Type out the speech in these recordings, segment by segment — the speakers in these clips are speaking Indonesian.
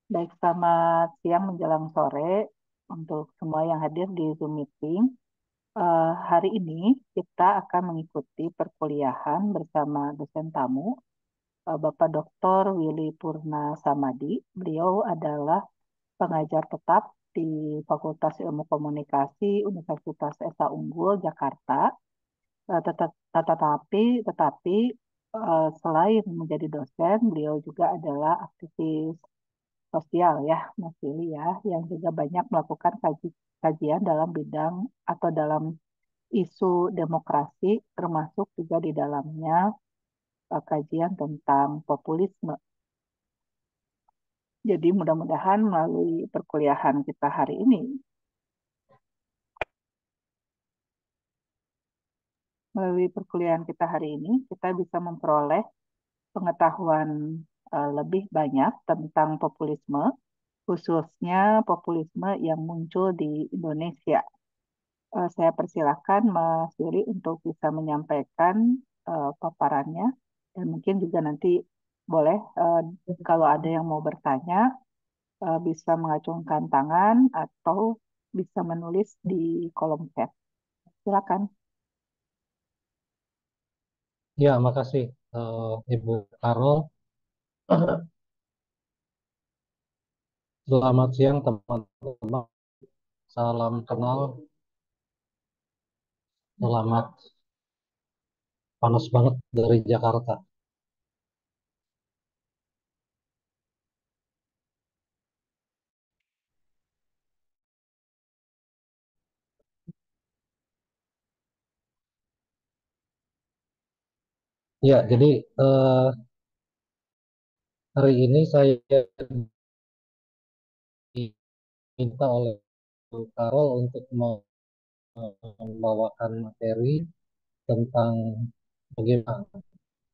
Baik, selamat siang menjelang sore untuk semua yang hadir di Zoom meeting. Hari ini kita akan mengikuti perkuliahan bersama dosen tamu, Bapak Dr. Willy Purna Samadi. Beliau adalah pengajar tetap di Fakultas Ilmu Komunikasi Universitas Esa Unggul, Jakarta. Tetapi selain menjadi dosen, beliau juga adalah aktivis sosial ya, Mas Willy ya, yang juga banyak melakukan kajian dalam bidang atau dalam isu demokrasi, termasuk juga di dalamnya kajian tentang populisme. Jadi mudah-mudahan melalui perkuliahan kita hari ini, kita bisa memperoleh pengetahuan lebih banyak tentang populisme, khususnya populisme yang muncul di Indonesia. Saya persilakan Mas Yuri untuk bisa menyampaikan paparannya dan mungkin juga nanti boleh kalau ada yang mau bertanya bisa mengacungkan tangan atau bisa menulis di kolom chat. Silakan. Ya, makasih Ibu Karol. Selamat siang teman-teman. Salam kenal. Selamat panas banget dari Jakarta. Ya, jadi eh, hari ini saya diminta oleh Bu Karol untuk membawakan materi tentang bagaimana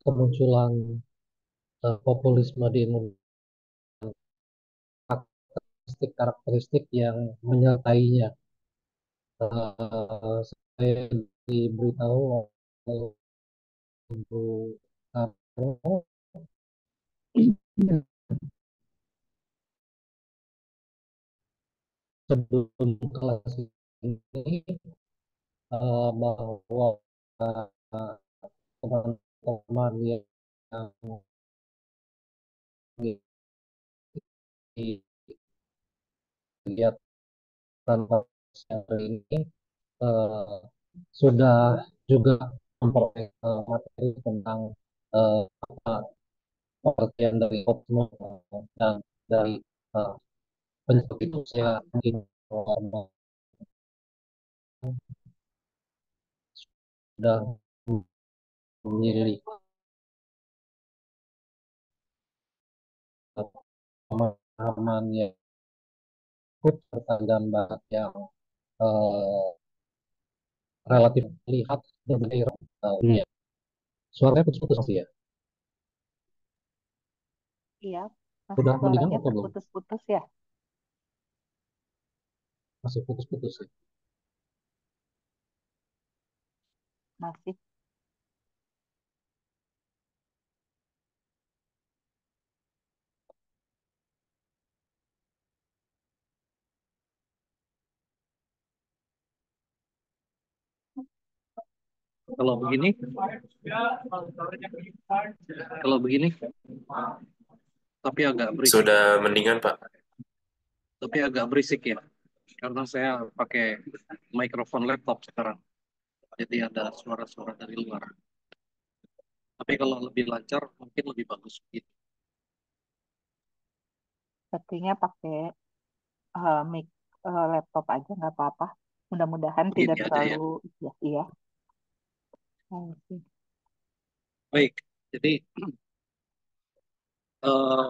kemunculan populisme di Indonesia, karakteristik yang menyertainya. Saya diberitahu oleh Bu Karol sebelum kelas ini bahwa teman-teman yang mengikuti kegiatan hari ini eh, sudah juga memperoleh materi tentang apa pengertian dari oknum dan dari eh, bentuk itu saya mungkin sudah memilih pemahaman yang cukup serta gambar yang eh, relatif lihat berbagai dunia. Suaranya putus-putus sih ya. Iya, masih Sudah mendingan suaranya atau belum? terputus-putus ya. Masih putus-putus sih. Masih. Kalau begini, kalau begini, tapi agak berisik, Sudah mendingan, Pak. tapi agak berisik ya, karena saya pakai mikrofon laptop sekarang, jadi ada suara-suara dari luar. Tapi kalau lebih lancar, mungkin lebih bagus gitu. Sepertinya pakai mic laptop aja nggak apa-apa. Mudah-mudahan tidak Begini aja terlalu ya. iya, iya. Oke. Baik, jadi eh,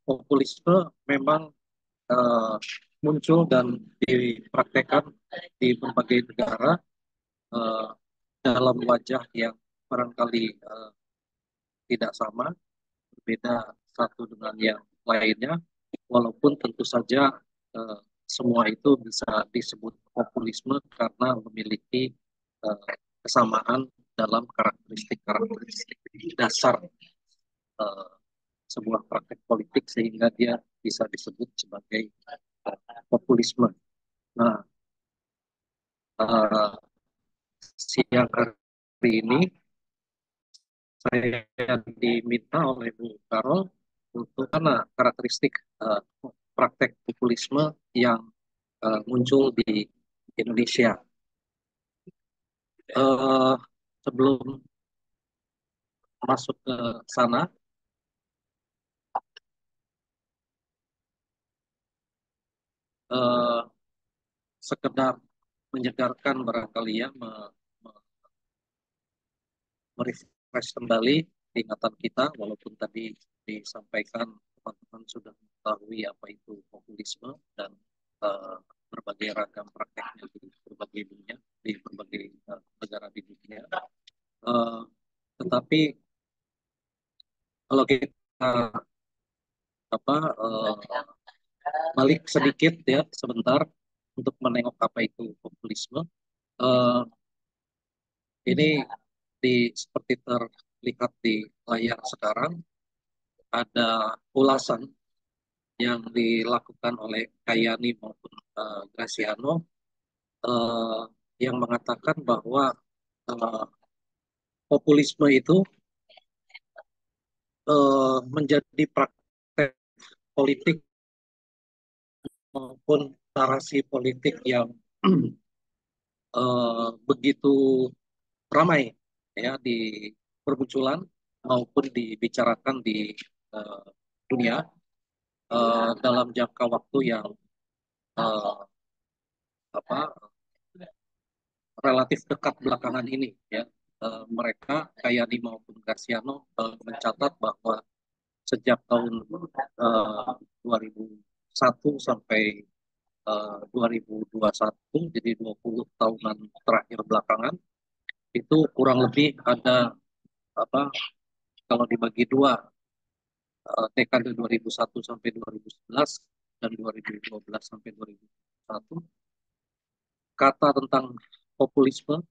populisme memang eh, muncul dan dipraktekkan di berbagai negara eh, dalam wajah yang barangkali tidak sama, berbeda satu dengan yang lainnya, walaupun tentu saja eh, semua itu bisa disebut populisme karena memiliki eh, kesamaan dalam karakteristik-karakteristik dasar eh, sebuah praktek politik sehingga dia bisa disebut sebagai populisme. Nah, uh, siang hari ini saya diminta oleh Bu Karol untuk karena karakteristik uh, praktek populisme yang muncul di Indonesia. Uh, Sebelum masuk ke sana, uh, sekedar menyegarkan barangkali ya, merefresh kembali ingatan kita, walaupun tadi disampaikan teman-teman sudah mengetahui apa itu populisme dan uh, berbagai ragam prakteknya di berbagai dunia, di berbagai negara di dunia. Uh, tetapi kalau kita apa balik sedikit ya sebentar untuk menengok apa itu populisme, uh, ini seperti terlihat di layar sekarang ada ulasan yang dilakukan oleh Kayani maupun Graciano, uh, yang mengatakan bahwa uh, populisme itu menjadi praktek politik maupun narasi politik yang begitu ramai ya di permunculan maupun dibicarakan di uh, dunia dalam jangka waktu yang uh, apa relatif dekat belakangan ini ya. Mereka Kayani maupun Graciano mencatat bahwa sejak tahun 2001 sampai 2021, jadi 20 tahunan terakhir belakangan, itu kurang lebih ada apa kalau dibagi dua, dekade 2001 sampai 2011 dan 2012 sampai 2021, kata tentang populisme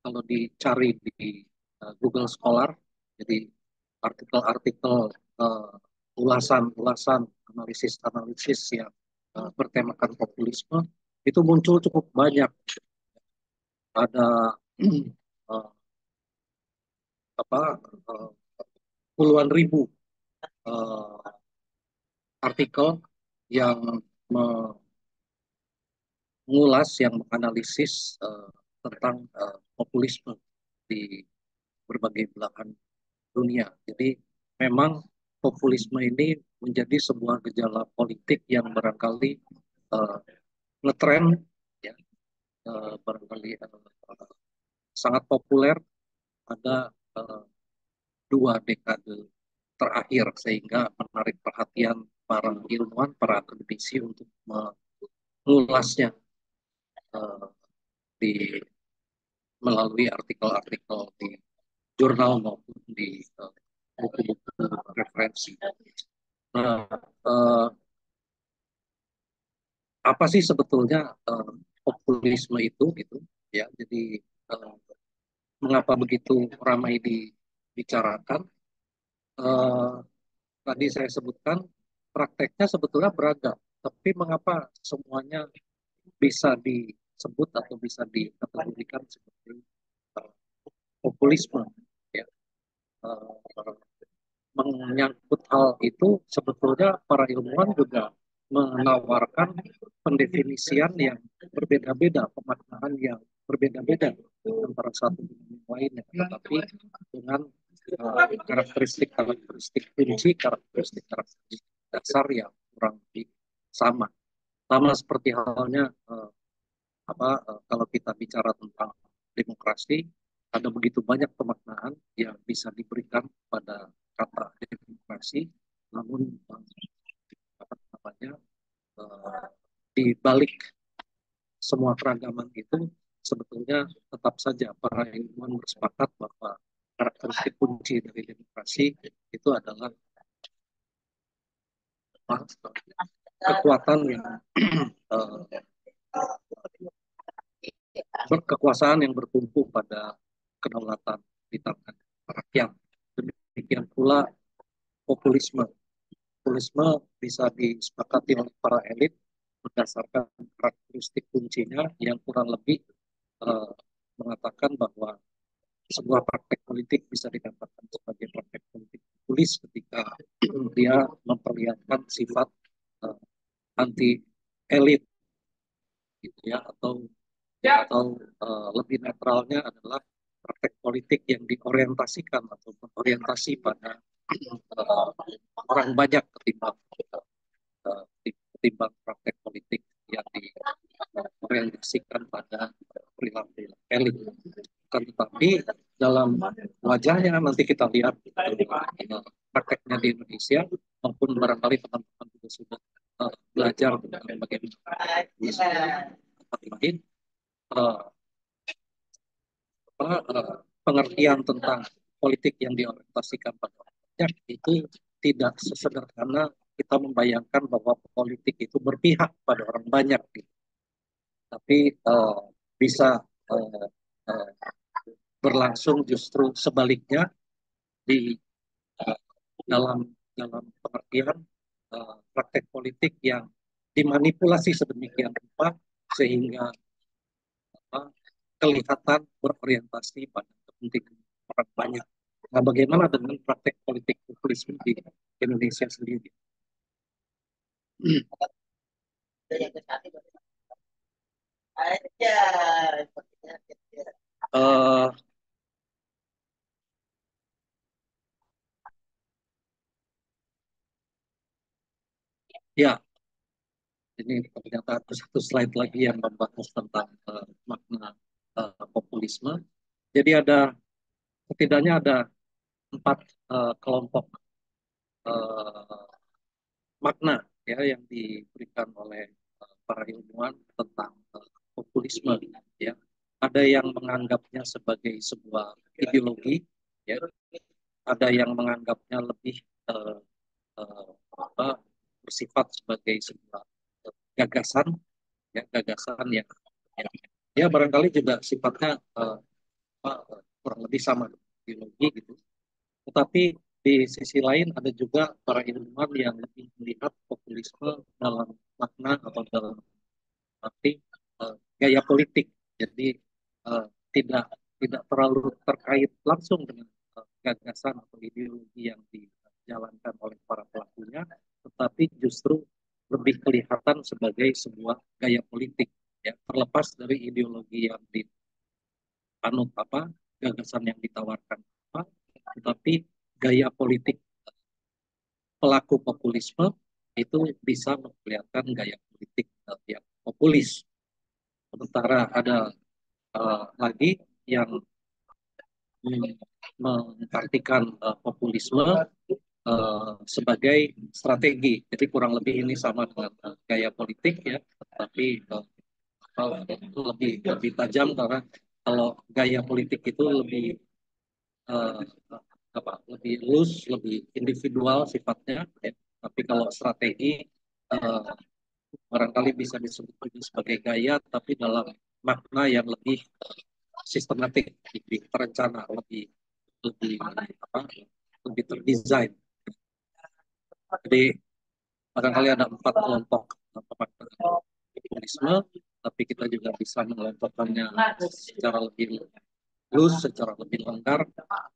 kalau dicari di Google Scholar, jadi artikel-artikel, uh, ulasan-ulasan, analisis-analisis yang bertemakan populisme itu muncul cukup banyak. Ada uh, apa uh, puluhan ribu uh, artikel yang mengulas, yang menganalisis tentang populisme di berbagai belahan dunia. Jadi memang populisme ini menjadi sebuah gejala politik yang barangkali uh, ngetren, ya, barangkali sangat populer pada dua dekade terakhir sehingga menarik perhatian para ilmuwan, para akademisi untuk mengulasnya uh, di melalui artikel-artikel di jurnal maupun di buku-buku referensi. Nah, uh, apa sih sebetulnya populisme itu gitu ya? Jadi uh, mengapa begitu ramai dibicarakan? Uh, Tadi saya sebutkan prakteknya sebetulnya beragam, tapi mengapa semuanya bisa disebut atau bisa dikategorikan sebagai populisme? Ya, uh, menyangkut hal itu sebetulnya para ilmuwan juga menawarkan pendefinisian yang berbeda-beda, pemaknaan yang berbeda-beda antara satu dengan yang lainnya, tetapi dengan karakteristik kunci, karakteristik dasar yang kurang lebih sama. Sama seperti halnya kalau kita bicara tentang demokrasi, ada begitu banyak pemaknaan yang bisa diberikan pada kata demokrasi, namun apa namanya uh, di balik semua keragaman itu sebetulnya tetap saja para ilmuwan bersepakat bahwa karakteristik kunci dari demokrasi itu adalah kekuatan yang uh, berkekuasaan yang bertumpu pada kedaulatan di tangan rakyat. Demikian pula populisme. Populisme bisa disepakati oleh para elit berdasarkan karakteristik kuncinya yang kurang lebih eh, mengatakan bahwa sebuah praktek politik bisa dikatakan sebagai praktek politik populis ketika dia memperlihatkan sifat uh, anti elit gitu ya, atau lebih netralnya adalah praktek politik yang diorientasikan atau berorientasi pada uh, orang banyak ketimbang praktek politik yang diorientasikan pada perilaku elit. Tetapi dalam wajahnya nanti kita lihat prakteknya di Indonesia maupun barangkali teman-teman juga sudah belajar tentang bagaimana di tempat lain, uh, pengertian tentang politik yang diorientasikan pada rakyat itu tidak sesederhana kita membayangkan bahwa politik itu berpihak pada orang banyak, gitu. Tapi bisa uh, uh, berlangsung justru sebaliknya di uh, dalam dalam pengertian praktek politik yang dimanipulasi sedemikian rupa sehingga kelihatan berorientasi pada kepentingan orang banyak. Nah, bagaimana dengan praktek politik populisme di Indonesia sendiri? Uh, ya, ini ternyata ada satu slide lagi yang membahas tentang makna populisme. Jadi setidaknya ada 4 kelompok uh, makna ya yang diberikan oleh para ilmuwan tentang populisme ya. Ada yang menganggapnya sebagai sebuah ideologi ya, ada yang menganggapnya lebih uh, uh, apa, bersifat sebagai sebuah gagasan ya, gagasan yang ya barangkali juga sifatnya kurang lebih sama ideologi gitu. Tetapi di sisi lain ada juga para ilmuwan yang lebih melihat populisme dalam makna atau dalam arti gaya politik. Jadi uh, tidak tidak terlalu terkait langsung dengan gagasan atau ideologi yang dijalankan oleh para pelakunya, tetapi justru lebih kelihatan sebagai sebuah gaya politik, ya terlepas dari ideologi yang dianut apa, gagasan yang ditawarkan apa, tetapi gaya politik pelaku populisme itu bisa memperlihatkan gaya politik yang populis. Sementara ada lagi yang mengartikan populisme sebagai strategi. Jadi kurang lebih ini sama dengan gaya politik ya, tapi lebih lebih tajam karena kalau gaya politik itu lebih uh, lebih loose, lebih individual sifatnya. Ya. Tapi kalau strategi uh, barangkali bisa disebut sebagai gaya, tapi dalam makna yang lebih sistematik, lebih terencana, lebih lebih apa, lebih terdesain. Jadi barangkali ada 4 kelompok populisme, tapi kita juga bisa mengelompokkannya secara lebih loose, secara lebih longgar.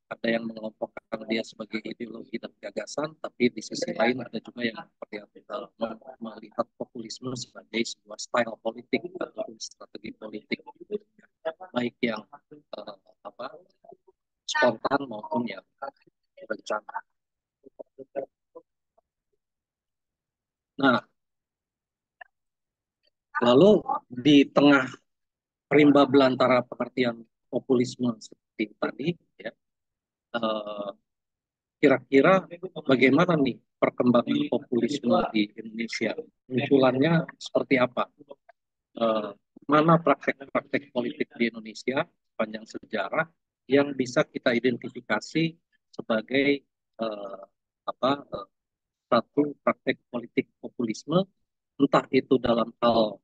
Ada yang mengelompokkan dia sebagai ideologi dan gagasan, tapi di sisi lain ada juga yang melihat populisme sebagai sebuah style politik atau strategi politik, baik yang apa spontan maupun yang berencana. Nah, lalu di tengah rimba belantara pengertian populisme seperti tadi, ya, kira-kira bagaimana nih perkembangan populisme di Indonesia? Munculannya seperti apa? Eh, Mana praktek-praktek politik di Indonesia sepanjang sejarah yang bisa kita identifikasi sebagai eh, apa satu praktek politik populisme, entah itu dalam hal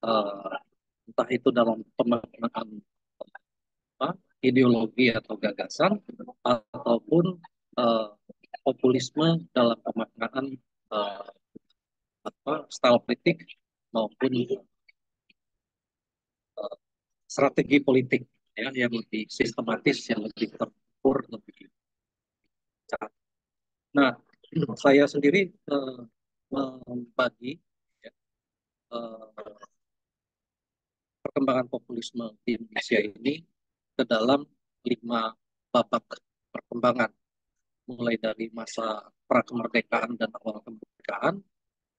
eh, entah itu dalam pemaknaan apa, ideologi atau gagasan ataupun uh, populisme populisme dalam pemaknaan uh, style politik maupun uh, strategi politik ya yang lebih sistematis, yang lebih terukur, lebih cepat. Nah, saya sendiri membagi ya, uh, perkembangan populisme di Indonesia ini ke dalam 5 babak perkembangan, mulai dari masa prakemerdekaan dan awal kemerdekaan,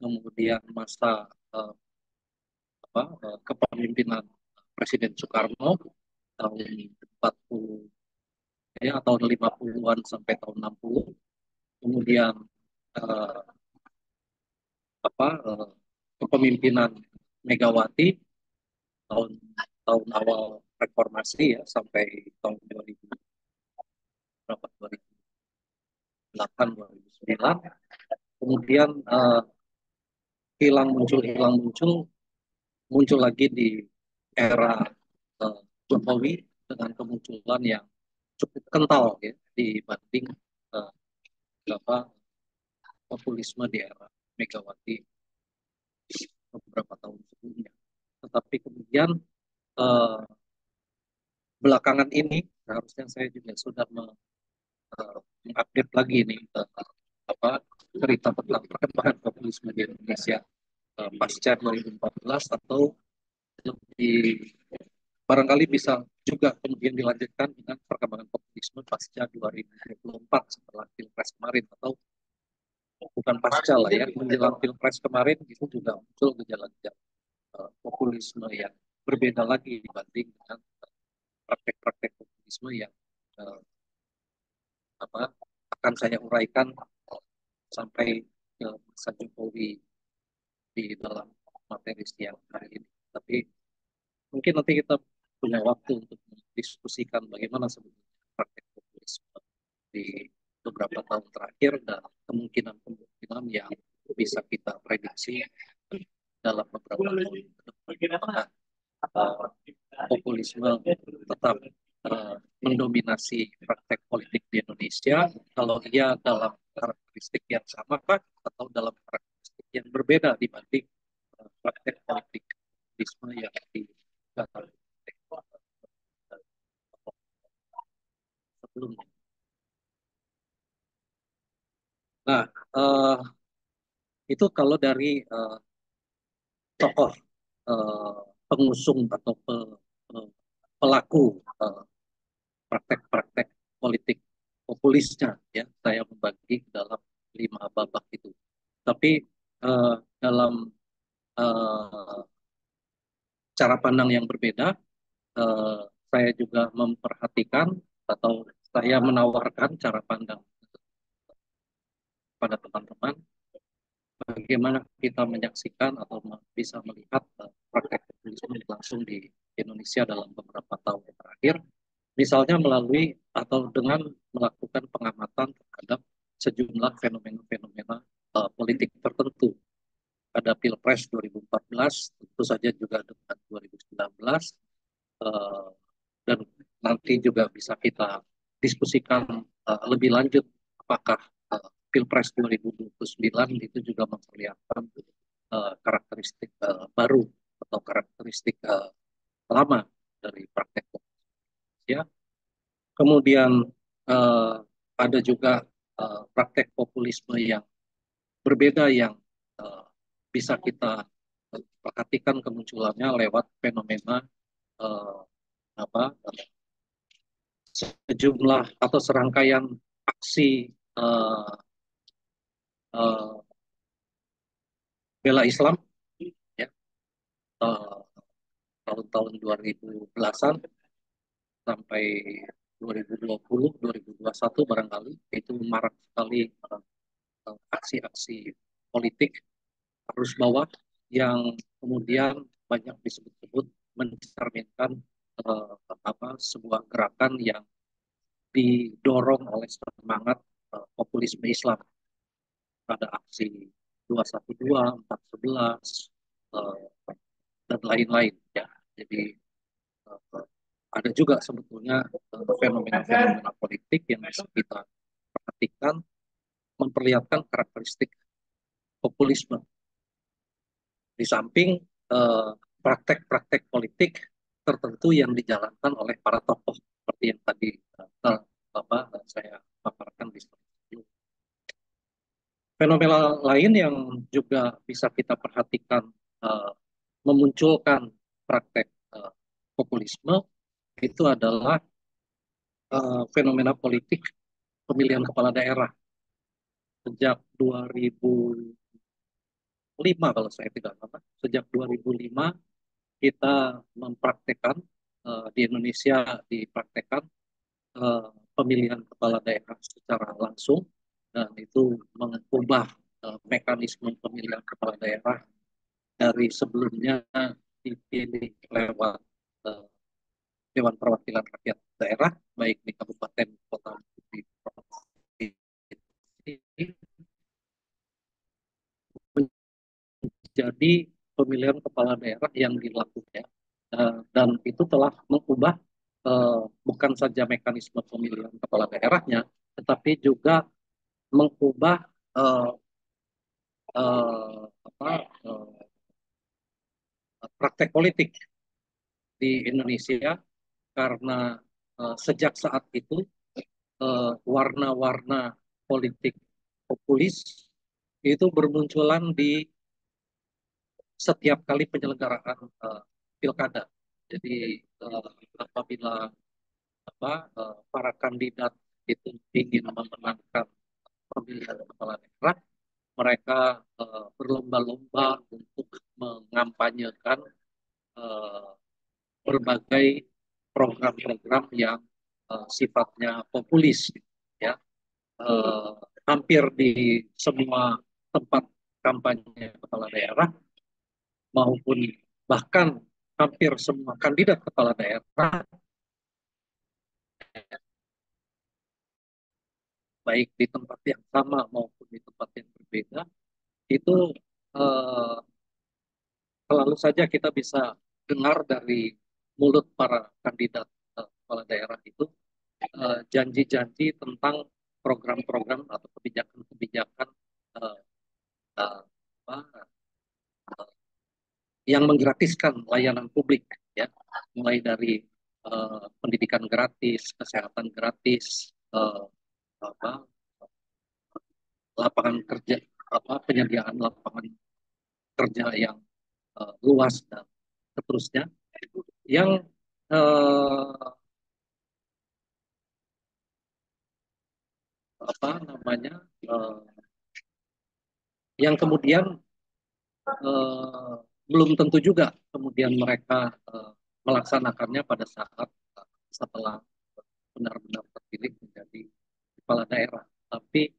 kemudian masa kepemimpinan Presiden Soekarno tahun 40 ya tahun 50-an sampai tahun 60, kemudian eh, eh, kepemimpinan Megawati tahun tahun awal reformasi ya sampai tahun 2000 berapa 2008 2009, kemudian hilang muncul muncul lagi di era Jokowi dengan kemunculan yang cukup kental ya dibanding uh, apa populisme di era Megawati beberapa tahun sebelumnya. Tetapi kemudian uh, belakangan ini harusnya saya juga sudah mengupdate lagi nih cerita tentang perkembangan populisme di Indonesia pasca 2014 atau lebih barangkali bisa juga kemudian dilanjutkan dengan perkembangan populisme pasca 2024 setelah Pilpres kemarin, atau bukan pasca lah ya, menjelang Pilpres kemarin itu juga muncul gejala-gejala populisme yang berbeda lagi dibanding dengan praktek-praktek populisme yang uh, apa akan saya uraikan sampai ke masa Jokowi di dalam materi siang hari ini. Tapi mungkin nanti kita punya waktu untuk mendiskusikan bagaimana sebenarnya praktek populisme di beberapa tahun terakhir dan kemungkinan-kemungkinan yang bisa kita prediksi dalam beberapa tahun ke depan. uh, Populisme tetap mendominasi praktek politik di Indonesia, kalau ia dalam karakteristik yang sama Pak, atau dalam karakteristik yang berbeda dibanding praktek politik populisme yang di sebelumnya. Nah, itu kalau dari tokoh uh, pengusung atau pelaku praktek-praktek politik populisnya ya, saya membagi dalam 5 babak itu. Tapi dalam uh, cara pandang yang berbeda, uh, saya juga memperhatikan atau saya menawarkan cara pandang pada teman-teman bagaimana kita menyaksikan atau bisa melihat praktek populisme langsung di Indonesia dalam beberapa tahun terakhir, misalnya melalui atau dengan melakukan pengamatan terhadap sejumlah fenomena-fenomena politik tertentu pada Pilpres 2014, tentu saja juga dengan 2019, uh, dan nanti juga bisa kita diskusikan lebih lanjut apakah Pilpres 2029 itu juga memperlihatkan karakteristik baru atau karakteristik lama dari praktek ya. Kemudian uh, ada juga praktek populisme yang berbeda yang uh, bisa kita perhatikan kemunculannya lewat fenomena uh, apa sejumlah atau serangkaian aksi uh, bela Islam ya uh, tahun-tahun 2010-an sampai 2020 2021 barangkali itu marak sekali aksi-aksi politik arus bawah yang kemudian banyak disebut-sebut mencerminkan sebuah gerakan yang didorong oleh semangat populisme Islam pada aksi 212, 411, uh, dan lain-lain ya. Jadi ada juga sebetulnya fenomena-fenomena politik yang bisa kita perhatikan memperlihatkan karakteristik populisme di samping eh, praktek-praktek politik tertentu yang dijalankan oleh para tokoh seperti yang tadi Bapak saya paparkan di slide sebelumnya. Fenomena lain yang juga bisa kita perhatikan eh, memunculkan praktek populisme itu adalah fenomena politik pemilihan kepala daerah sejak 2005 kalau saya tidak salah. Sejak 2005 kita mempraktekkan di Indonesia dipraktekkan eh, pemilihan kepala daerah secara langsung dan itu mengubah mekanisme pemilihan kepala daerah dari sebelumnya dipilih lewat eh, Dewan Perwakilan Rakyat Daerah, baik di kabupaten, kota, di provinsi, menjadi pemilihan kepala daerah yang dilakukan. Dan itu telah mengubah bukan saja mekanisme pemilihan kepala daerahnya, tetapi juga mengubah uh, apa, praktek politik di Indonesia karena sejak saat itu warna-warna politik populis itu bermunculan di setiap kali penyelenggaraan pilkada. Jadi apabila para kandidat itu ingin memenangkan pemilihan kepala daerah, mereka berlomba-lomba untuk mengampanyekan uh, berbagai program-program yang sifatnya populis, ya. Uh, Hampir di semua tempat kampanye kepala daerah maupun bahkan hampir semua kandidat kepala daerah, baik di tempat yang sama maupun di tempat yang berbeda, itu eh, selalu saja kita bisa dengar dari mulut para kandidat kepala daerah itu janji-janji tentang program-program atau kebijakan-kebijakan uh, uh, yang menggratiskan layanan publik, ya, mulai dari pendidikan gratis, kesehatan gratis, apa, lapangan kerja, penyediaan lapangan kerja yang luas dan seterusnya, yang uh, apa namanya, uh, yang kemudian uh, belum tentu juga kemudian mereka melaksanakannya pada saat setelah benar-benar terpilih menjadi kepala daerah. Tapi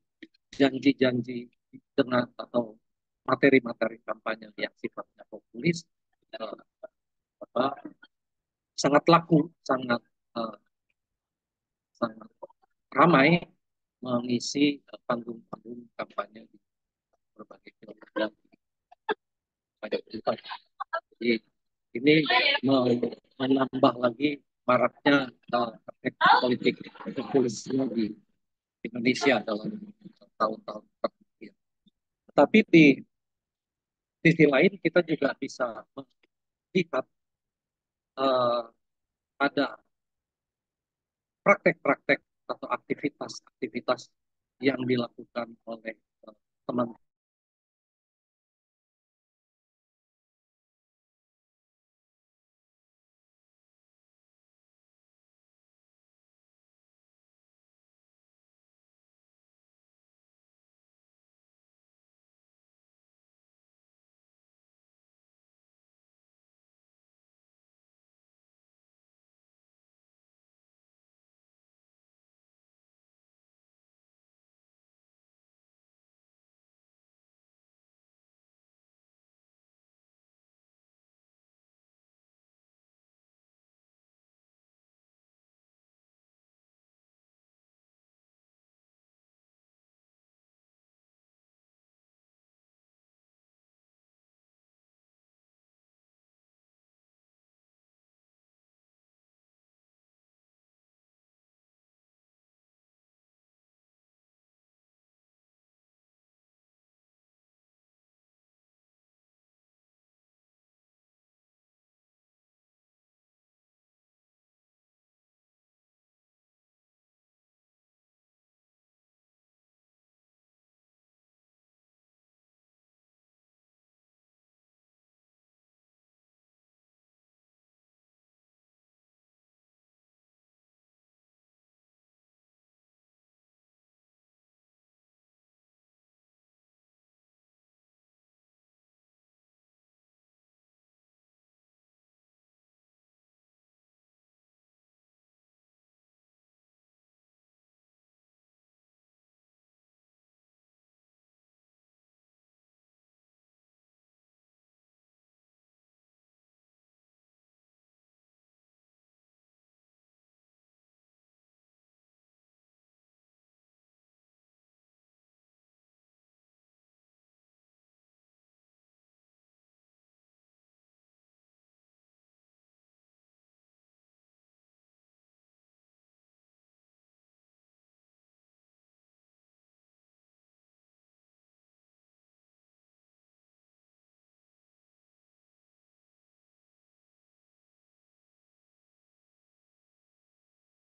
janji-janji dengan atau materi-materi kampanye yang sifatnya populis uh, apa, sangat laku, sangat uh, sangat ramai mengisi panggung-panggung kampanye di berbagai pilkada. Jadi ini menambah lagi maraknya politik populisme di Indonesia dalam tahun-tahun terakhir. Tapi di sisi lain kita juga bisa melihat ada praktek-praktek atau aktivitas-aktivitas yang dilakukan oleh teman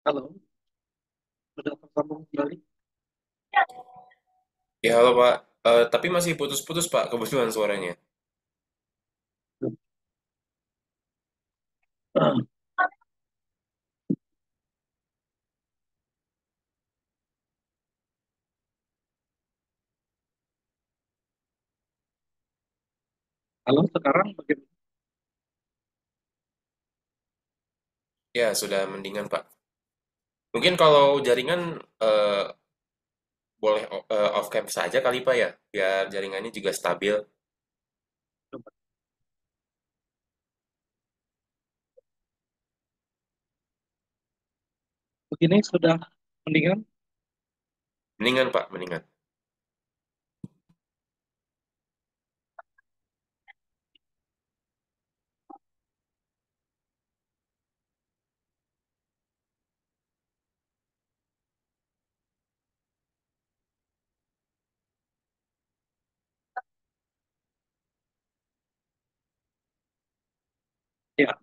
Halo, sudah tersambung kembali. Ya halo Pak. Tapi masih putus-putus Pak kebetulan suaranya. Halo, sekarang bagaimana? Ya sudah mendingan Pak. Mungkin kalau jaringan eh, boleh off cam saja kali Pak ya, biar jaringannya juga stabil. Coba. Begini sudah mendingan? Mendingan Pak, mendingan. Ya,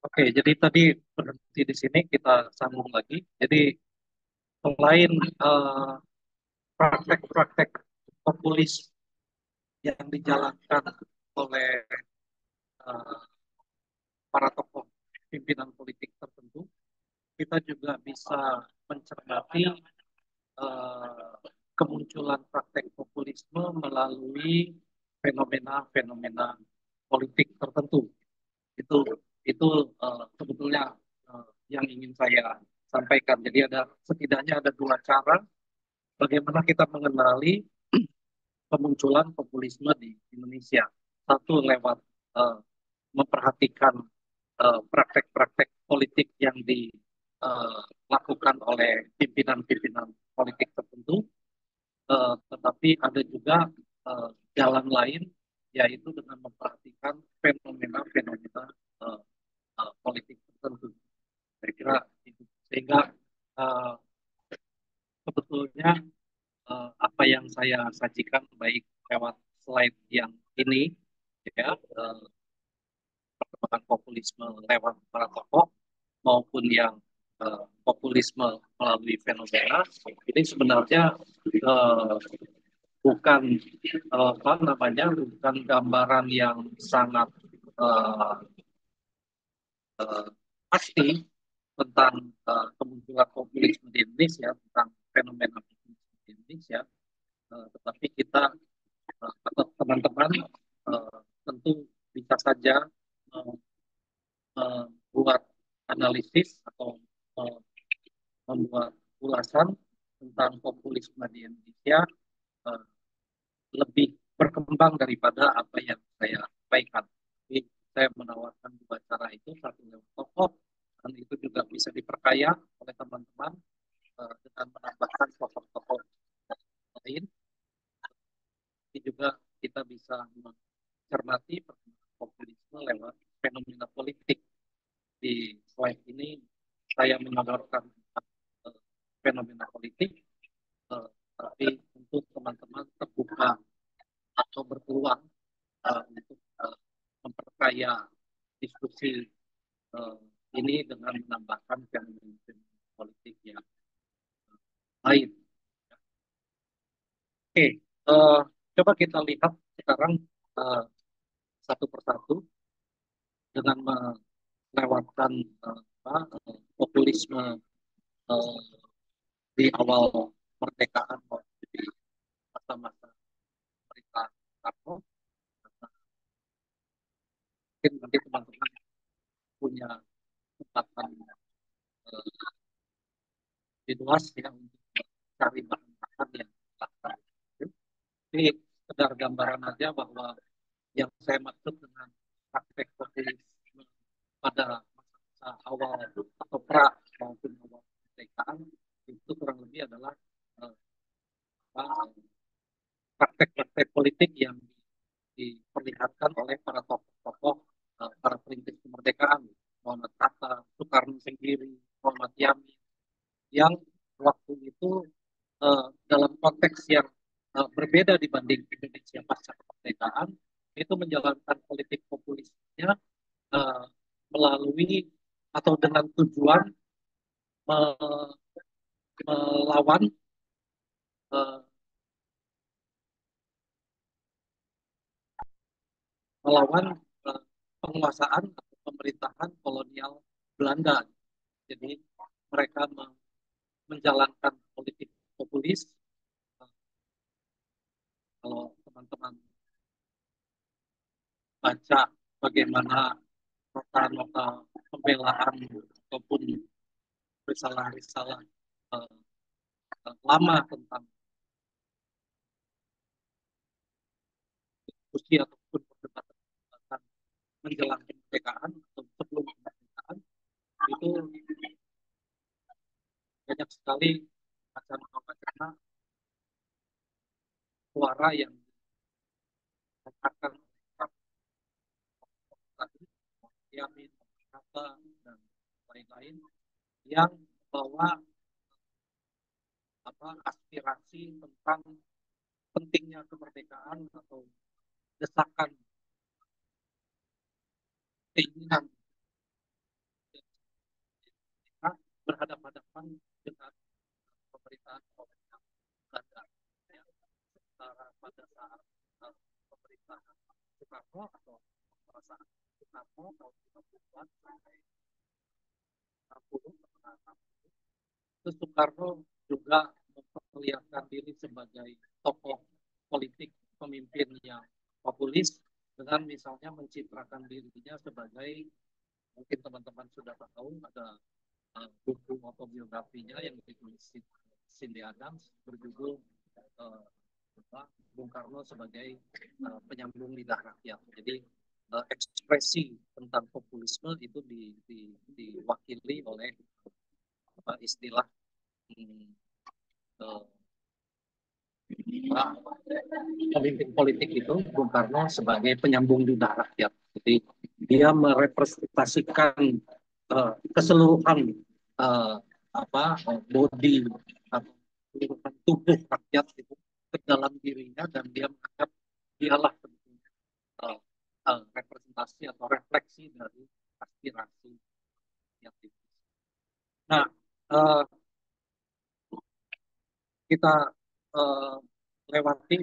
oke. Jadi tadi berhenti di sini, kita sambung lagi. Jadi selain eh, praktek-praktek populis yang dijalankan oleh eh, para tokoh pimpinan politik tertentu, kita juga bisa mencermati eh, kemunculan praktek populisme melalui fenomena-fenomena politik tertentu. Itu sebetulnya yang ingin saya sampaikan. Jadi setidaknya ada dua cara bagaimana kita mengenali kemunculan populisme di Indonesia. Satu lewat eh, memperhatikan praktek-praktek politik yang dilakukan oleh pimpinan-pimpinan politik tertentu, tetapi ada juga eh, jalan lain, yaitu dengan memperhatikan fenomena-fenomena eh, politik tertentu. Saya kira itu. Sehingga eh, sebetulnya apa yang saya sajikan baik lewat slide yang ini, ya, perkembangan populisme lewat para tokoh maupun yang populisme melalui fenomena, ini sebenarnya eh, bukan apa namanya, bukan gambaran yang sangat eh, eh, pasti tentang kemunculan populisme di Indonesia, tentang fenomena populisme di Indonesia, tetapi kita atau teman-teman tentu bisa saja eh, membuat analisis atau eh, membuat ulasan tentang populisme di Indonesia eh, lebih berkembang daripada apa yang saya sampaikan. Jadi saya menawarkan dua cara itu, satu lewat tokoh, dan itu juga bisa diperkaya oleh teman-teman dengan menambahkan tokoh-tokoh lain. Tapi juga kita bisa mencermati perkembangan populisme lewat fenomena politik. Di slide ini saya menggambarkan eh, fenomena politik, tapi untuk teman-teman terbuka atau berpeluang untuk memperkaya diskusi eh, ini dengan menambahkan fenomena politik yang lain. Oke, coba kita lihat sekarang eh, satu persatu dengan melewatkan populisme eh, di awal kemerdekaan di masa-masa pemerintahan Soekarno. Mungkin nanti teman-teman punya kesempatan lebih luas ya untuk cari bahan-bahan yang dilakukan. Ini sekedar gambaran aja bahwa yang saya maksud dengan praktek populisme pada masa awal atau pra maupun awal kemerdekaan itu kurang lebih adalah eh, praktek-praktek politik yang diperlihatkan oleh para tokoh-tokoh, para perintis kemerdekaan, Muhammad Hatta, Soekarno sendiri, Muhammad Yamin, yang waktu itu dalam konteks yang berbeda dibanding Indonesia pasca kemerdekaan, itu menjalankan politik populisnya melalui atau dengan tujuan me- melawan eh, melawan penguasaan atau pemerintahan kolonial Belanda. Jadi mereka menjalankan politik populis. Kalau teman-teman baca bagaimana nota-nota pembelaan ataupun risalah-risalah uh, lama tentang diskusi ataupun perdebatan menjelang kemerdekaan atau sebelum kemerdekaan, itu banyak sekali wacana-wacana suara yang akan tadi Yamin, Kata, dan lain-lain yang membawa aspirasi tentang pentingnya kemerdekaan atau desakan keinginan kita berhadapan-hadapan dengan pemerintahan kolonial Belanda. Ya, pada saat pemerintahan Soekarno atau pada Soekarno tahun 50-an sampai 60, itu Soekarno juga memperlihatkan diri sebagai tokoh politik pemimpin yang populis dengan misalnya mencitrakan dirinya sebagai, mungkin teman-teman sudah tahu, ada buku autobiografinya yang ditulis Cindy Adams berjudul uh, Bung Karno sebagai penyambung lidah rakyat. Jadi ekspresi tentang populisme itu diwakili oleh istilah pemimpin politik itu, Bung Karno sebagai penyambung lidah rakyat. Jadi dia merepresentasikan keseluruhan body atau tubuh rakyat itu ke dalam dirinya, dan dia menganggap dialah representasi atau refleksi dari aspirasi yang itu. Nah, kita lewati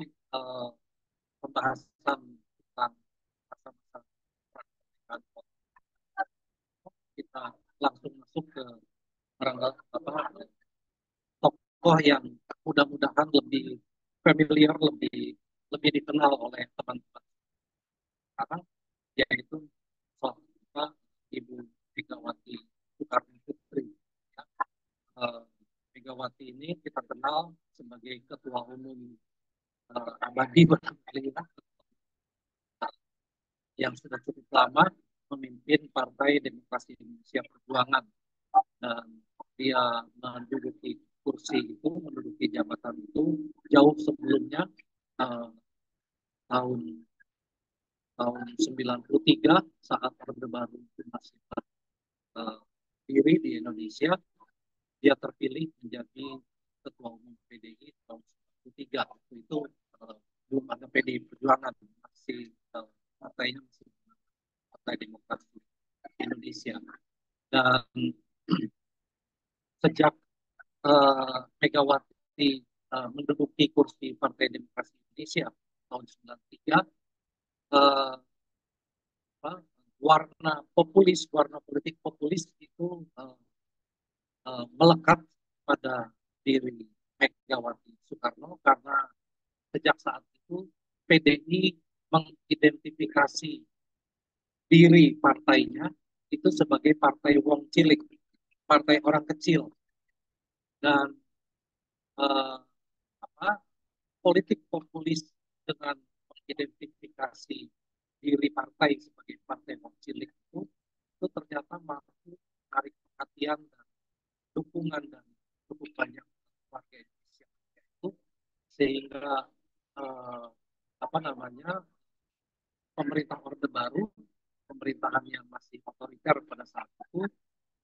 pembahasan tentang masa-masa kemerdekaan. Kita langsung masuk ke tokoh yang mudah-mudahan lebih familiar, lebih dikenal oleh teman-teman sekarang, yaitu sosok Ibu Megawati Soekarno Putri. Ya. Megawati ini kita kenal sebagai Ketua Umum abadi yang sudah cukup lama memimpin Partai Demokrasi Indonesia Perjuangan, dan dia menduduki kursi itu, menduduki jabatan itu jauh sebelumnya, tahun 93 saat Orde Baru masih diri di Indonesia, dia terpilih menjadi Ketua Umum PDI tahun 93. Itu belum ada PDI Perjuangan, masih partainya masih Partai Demokrasi Indonesia. Dan sejak Megawati menduduki kursi Partai Demokrasi Indonesia tahun 93, warna politik populis itu melekat pada diri Megawati Soekarno, karena sejak saat itu PDI mengidentifikasi diri partainya itu sebagai partai wong cilik, partai orang kecil, dan politik populis dengan mengidentifikasi diri partai sebagai partai wong cilik itu ternyata mampu menarik perhatian dan dukungan dan cukup banyak warga Indonesia itu, sehingga pemerintah Orde Baru, pemerintahan yang masih otoriter pada saat itu,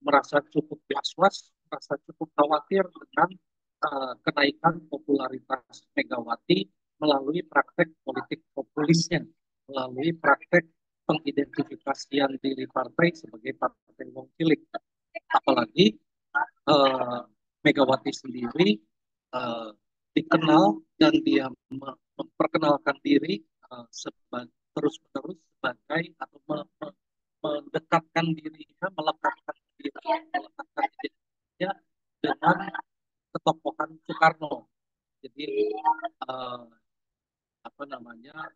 merasa cukup was-was, merasa cukup khawatir dengan kenaikan popularitas Megawati melalui praktek politik populisnya, melalui praktek pengidentifikasian diri partai sebagai partai wong cilik. apalagi Megawati sendiri eh, dikenal dan dia memperkenalkan diri terus-menerus sebagai atau mendekatkan dirinya, melekatkan dirinya dengan ketokohan Soekarno. Jadi apa namanya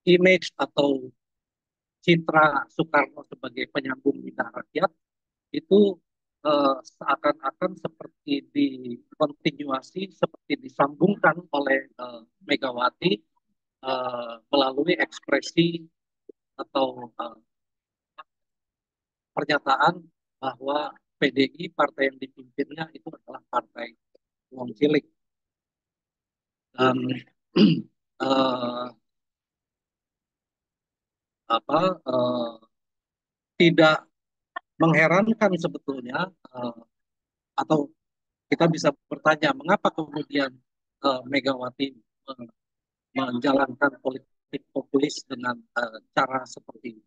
image atau citra Soekarno sebagai penyambung lidah rakyat itu seakan-akan seperti dikontinuasi, seperti disambungkan oleh Megawati melalui ekspresi atau pernyataan bahwa PDI partai yang dipimpinnya itu adalah partai Wong Cilik. Dan uh, apa tidak mengherankan sebetulnya atau kita bisa bertanya mengapa kemudian Megawati menjalankan politik populis dengan cara seperti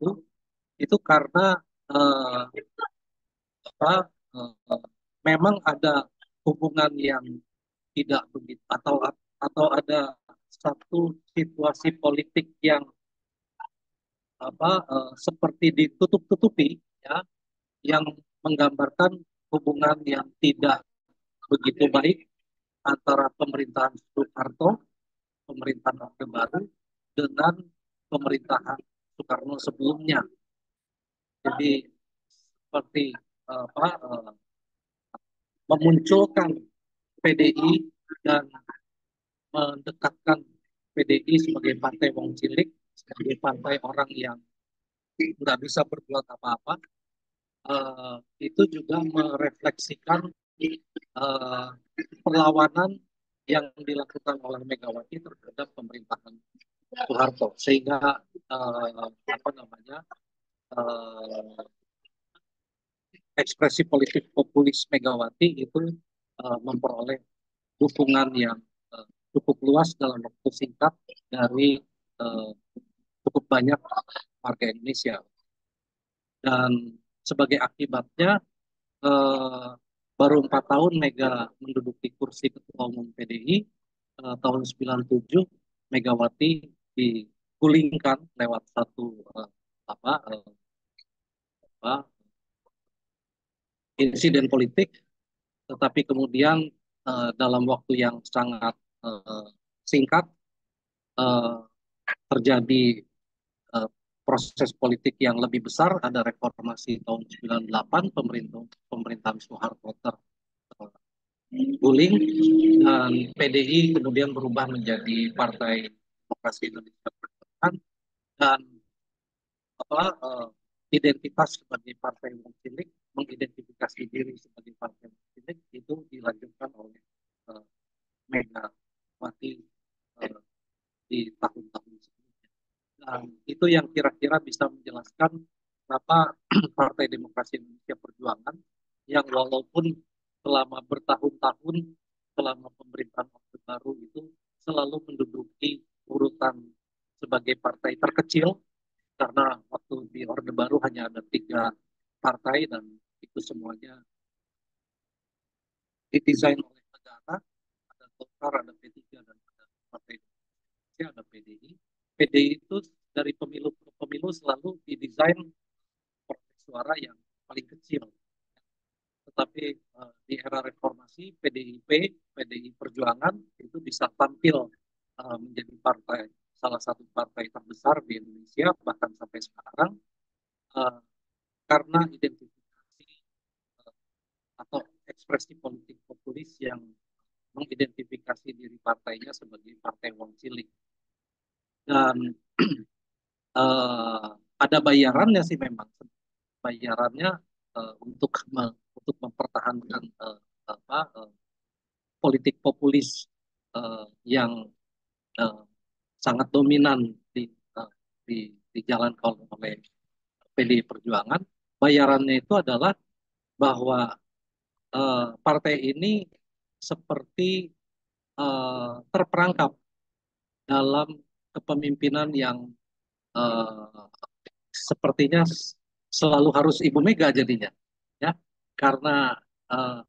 itu karena uh, apa, uh, memang ada hubungan yang tidak begitu atau ada satu situasi politik yang seperti ditutup-tutupi, ya, yang menggambarkan hubungan yang tidak begitu baik antara pemerintahan Soeharto, pemerintahan Orde Baru, dengan pemerintahan Soekarno sebelumnya. Jadi seperti memunculkan PDI dan mendekatkan PDI sebagai partai Wong Cilik, sebagai partai orang yang nggak bisa berbuat apa-apa, itu juga merefleksikan perlawanan yang dilakukan oleh Megawati terhadap pemerintahan Soeharto, sehingga apa namanya ekspresi politik populis Megawati itu memperoleh dukungan yang cukup luas dalam waktu singkat dari cukup banyak warga Indonesia. Dan sebagai akibatnya baru 4 tahun Mega menduduki kursi ketua umum PDI, tahun 97 Megawati digulingkan lewat satu apa, apa insiden politik, tetapi kemudian dalam waktu yang sangat singkat terjadi proses politik yang lebih besar, ada reformasi tahun 98, pemerintahan Soeharto terguling, dan PDI kemudian berubah menjadi Partai Demokrasi Indonesia Perjuangan, dan identitas sebagai partai Wong Cilik, mengidentifikasi diri sebagai partai Wong Cilik itu dilanjutkan oleh Megawati di tahun-tahun sebelumnya. Dan itu yang kira-kira bisa menjelaskan kenapa Partai Demokrasi Indonesia Perjuangan yang walaupun selama bertahun-tahun selama pemerintahan Orde Baru itu selalu menduduki urutan sebagai partai terkecil, karena waktu di Orde Baru hanya ada 3 partai dan itu semuanya didesain oleh negara, ada Golkar, ada P3, dan ada Partai Indonesia, ada PDI. PDI itu dari pemilu ke pemilu selalu didesain perolehan suara yang paling kecil. Tetapi di era reformasi PDI Perjuangan itu bisa tampil menjadi salah satu partai terbesar di Indonesia bahkan sampai sekarang, karena identifikasi atau ekspresi politik populis yang mengidentifikasi diri partainya sebagai partai Wong Cilik. Dan ada bayarannya sih memang, bayarannya untuk mempertahankan politik populis yang sangat dominan dijalankan oleh PDI Perjuangan. Bayarannya itu adalah bahwa partai ini seperti terperangkap dalam kepemimpinan yang sepertinya selalu harus Ibu Mega jadinya, ya, karena eh,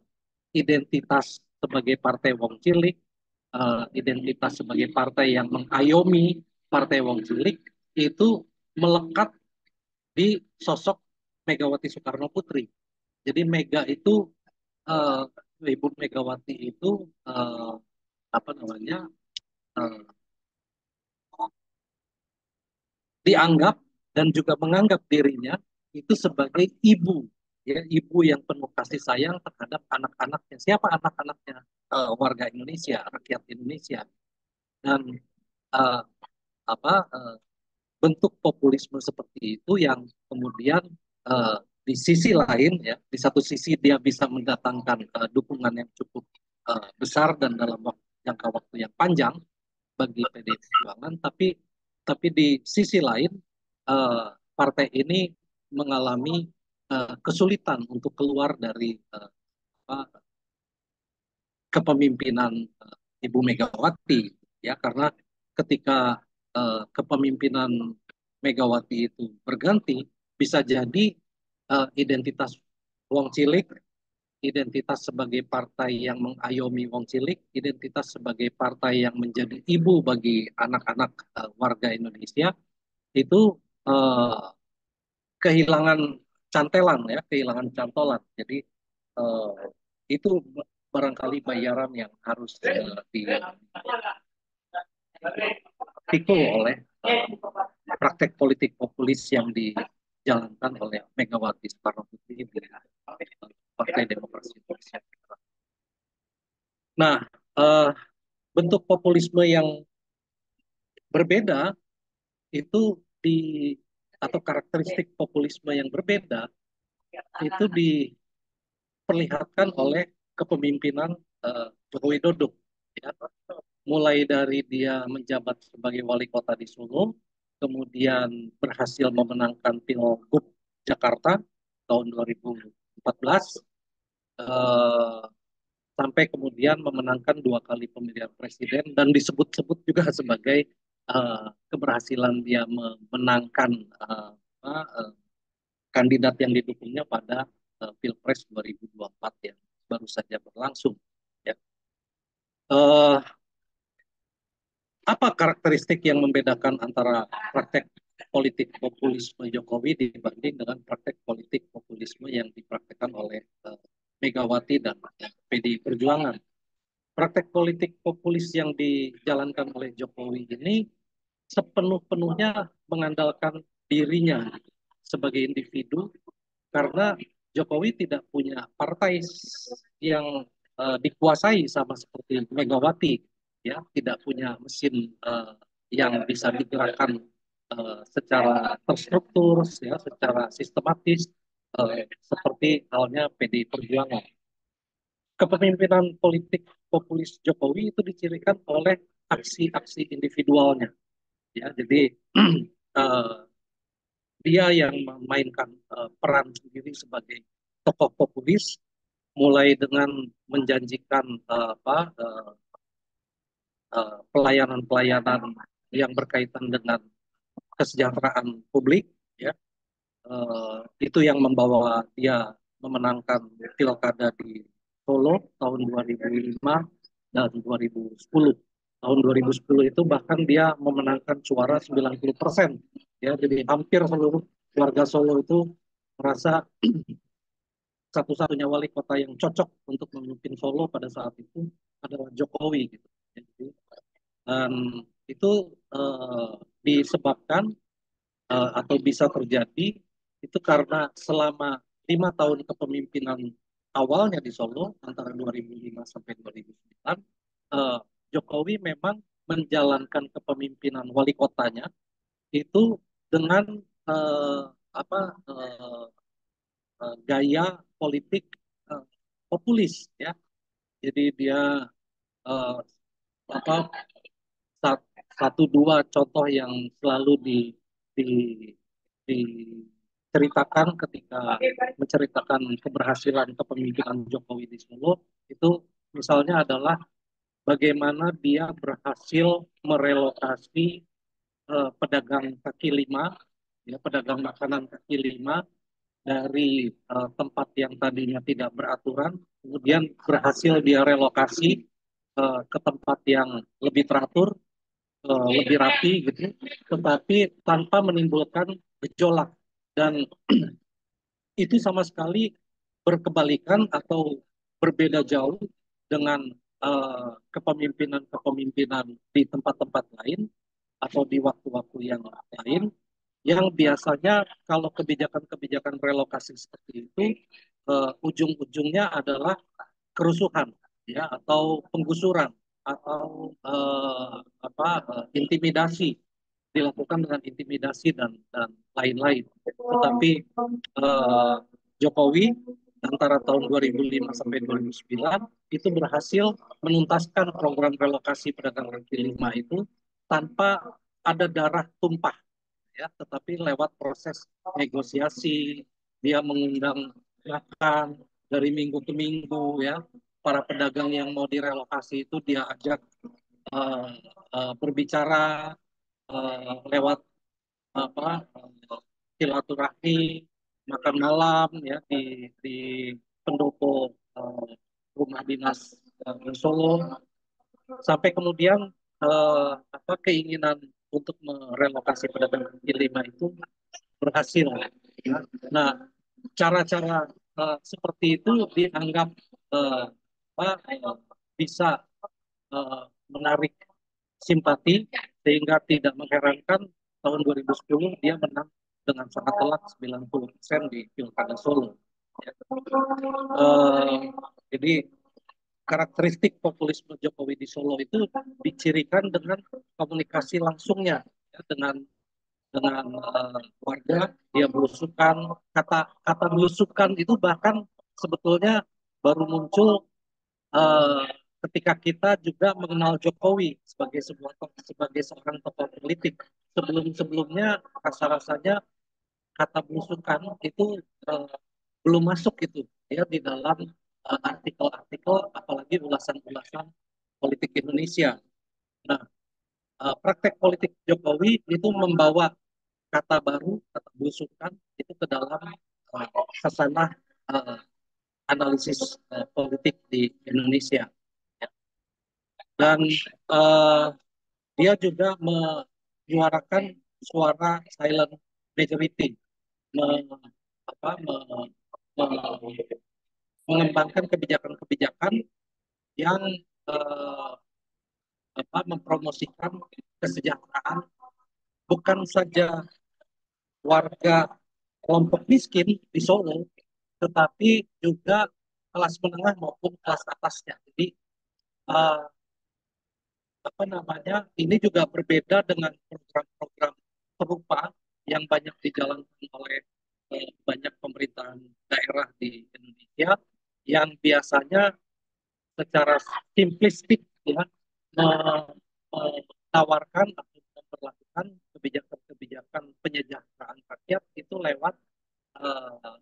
identitas sebagai partai Wong Cilik, identitas sebagai partai yang mengayomi partai Wong Cilik itu melekat di sosok Megawati Soekarno Putri. Jadi Mega itu eh, Ibu Megawati itu eh, apa namanya eh, dianggap dan juga menganggap dirinya itu sebagai ibu, ya, ibu yang penuh kasih sayang terhadap anak-anaknya. Siapa anak-anaknya? Warga Indonesia, rakyat Indonesia. Dan eh, apa bentuk populisme seperti itu yang kemudian eh, di sisi lain, ya, di satu sisi dia bisa mendatangkan dukungan yang cukup besar dan dalam jangka waktu yang panjang bagi PDI Perjuangan, tapi di sisi lain eh, partai ini mengalami kesulitan untuk keluar dari apa, kepemimpinan Ibu Megawati, ya, karena ketika kepemimpinan Megawati itu berganti, bisa jadi identitas Wong Cilik, identitas sebagai partai yang mengayomi Wong Cilik, identitas sebagai partai yang menjadi ibu bagi anak-anak warga Indonesia itu eh, kehilangan cantelan, ya, kehilangan cantolan. Jadi eh, itu barangkali bayaran yang harus dipikul oleh praktek politik populis yang dijalankan oleh Megawati Soekarno Putri di Partai Demokrasi Indonesia. Nah, eh, bentuk populisme yang berbeda itu di atau karakteristik populisme yang berbeda itu diperlihatkan oleh kepemimpinan Joko Widodo, ya. Mulai dari dia menjabat sebagai wali kota di Solo, kemudian berhasil memenangkan Pilgub Jakarta tahun 2014, eh, sampai kemudian memenangkan 2 kali pemilihan presiden dan disebut-sebut juga sebagai keberhasilan dia memenangkan uh, kandidat yang didukungnya pada Pilpres 2024 yang baru saja berlangsung. Ya. Uh, apa karakteristik yang membedakan antara praktek politik populisme Jokowi dibanding dengan praktek politik populisme yang dipraktekkan oleh Megawati dan PDI Perjuangan? Praktek politik populis yang dijalankan oleh Jokowi ini sepenuh-penuhnya mengandalkan dirinya sebagai individu, karena Jokowi tidak punya partai yang dikuasai sama seperti Megawati, ya, tidak punya mesin yang bisa digerakkan secara terstruktur, ya, secara sistematis seperti halnya PDI Perjuangan. Kepemimpinan politik populis Jokowi itu dicirikan oleh aksi-aksi individualnya, ya. Jadi uh, dia yang memainkan peran sendiri sebagai tokoh populis, mulai dengan menjanjikan pelayanan-pelayanan yang berkaitan dengan kesejahteraan publik, ya. Itu yang membawa dia memenangkan pilkada di Solo tahun 2005 dan 2010. Tahun 2010 itu bahkan dia memenangkan suara 90%. Ya, jadi hampir seluruh warga Solo itu merasa satu-satunya wali kota yang cocok untuk memimpin Solo pada saat itu adalah Jokowi, gitu. Jadi, dan itu disebabkan atau bisa terjadi itu karena selama 5 tahun kepemimpinan awalnya di Solo antara 2005 sampai 2009, eh, Jokowi memang menjalankan kepemimpinan wali kotanya itu dengan eh, apa gaya politik eh, populis, ya. Jadi dia eh, apa satu dua contoh yang selalu di, diceritakan ketika menceritakan keberhasilan kepemimpinan Jokowi di Solo itu misalnya adalah bagaimana dia berhasil merelokasi pedagang kaki lima, ya, pedagang makanan kaki lima dari tempat yang tadinya tidak beraturan, kemudian berhasil dia relokasi ke tempat yang lebih teratur, lebih rapi gitu, tetapi tanpa menimbulkan gejolak. Dan itu sama sekali berkebalikan atau berbeda jauh dengan kepemimpinan-kepemimpinan di tempat-tempat lain atau di waktu-waktu yang lain, yang biasanya kalau kebijakan-kebijakan relokasi seperti itu ujung-ujungnya adalah kerusuhan, ya, atau penggusuran atau intimidasi, dilakukan dengan intimidasi dan lain-lain. Tetapi eh, Jokowi antara tahun 2005 sampai 2009 itu berhasil menuntaskan program relokasi pedagang kaki lima itu tanpa ada darah tumpah, ya, tetapi lewat proses negosiasi. Dia mengundang makan dari minggu ke minggu, ya, para pedagang yang mau direlokasi itu dia ajak uh, berbicara lewat silaturahmi, makan malam, ya, di pendopo rumah dinas Solo, sampai kemudian keinginan untuk merelokasi pedagang kaki lima itu berhasil. Nah, cara-cara seperti itu dianggap uh, bisa menarik simpati, sehingga tidak mengherankan tahun 2010 dia menang dengan sangat telak 90% di Pilkada Solo. Ya. Jadi karakteristik populisme Jokowi di Solo itu dicirikan dengan komunikasi langsungnya, ya, dengan warga. Dia belusukan, kata kata belusukan itu bahkan sebetulnya baru muncul uh, ketika kita juga mengenal Jokowi sebagai seorang tokoh politik. Sebelum-sebelumnya rasa-rasanya kata belusukan itu uh, belum masuk itu, ya, di dalam artikel-artikel, apalagi ulasan-ulasan politik Indonesia. Nah, praktek politik Jokowi itu membawa kata baru, kata belusukan itu ke dalam khasanah uh, analisis politik di Indonesia. Ya. Dan uh, dia juga menyuarakan suara silent majority, me, apa, me, me, mengembangkan kebijakan-kebijakan yang uh, mempromosikan kesejahteraan bukan saja warga kelompok miskin di Solo, tetapi juga kelas menengah maupun kelas atasnya. Jadi uh, ini juga berbeda dengan program-program serupa yang banyak dijalankan oleh banyak pemerintahan daerah di Indonesia, yang biasanya secara simplistik, ya, menawarkan atau memperlakukan kebijakan-kebijakan penyejahteraan rakyat itu lewat uh,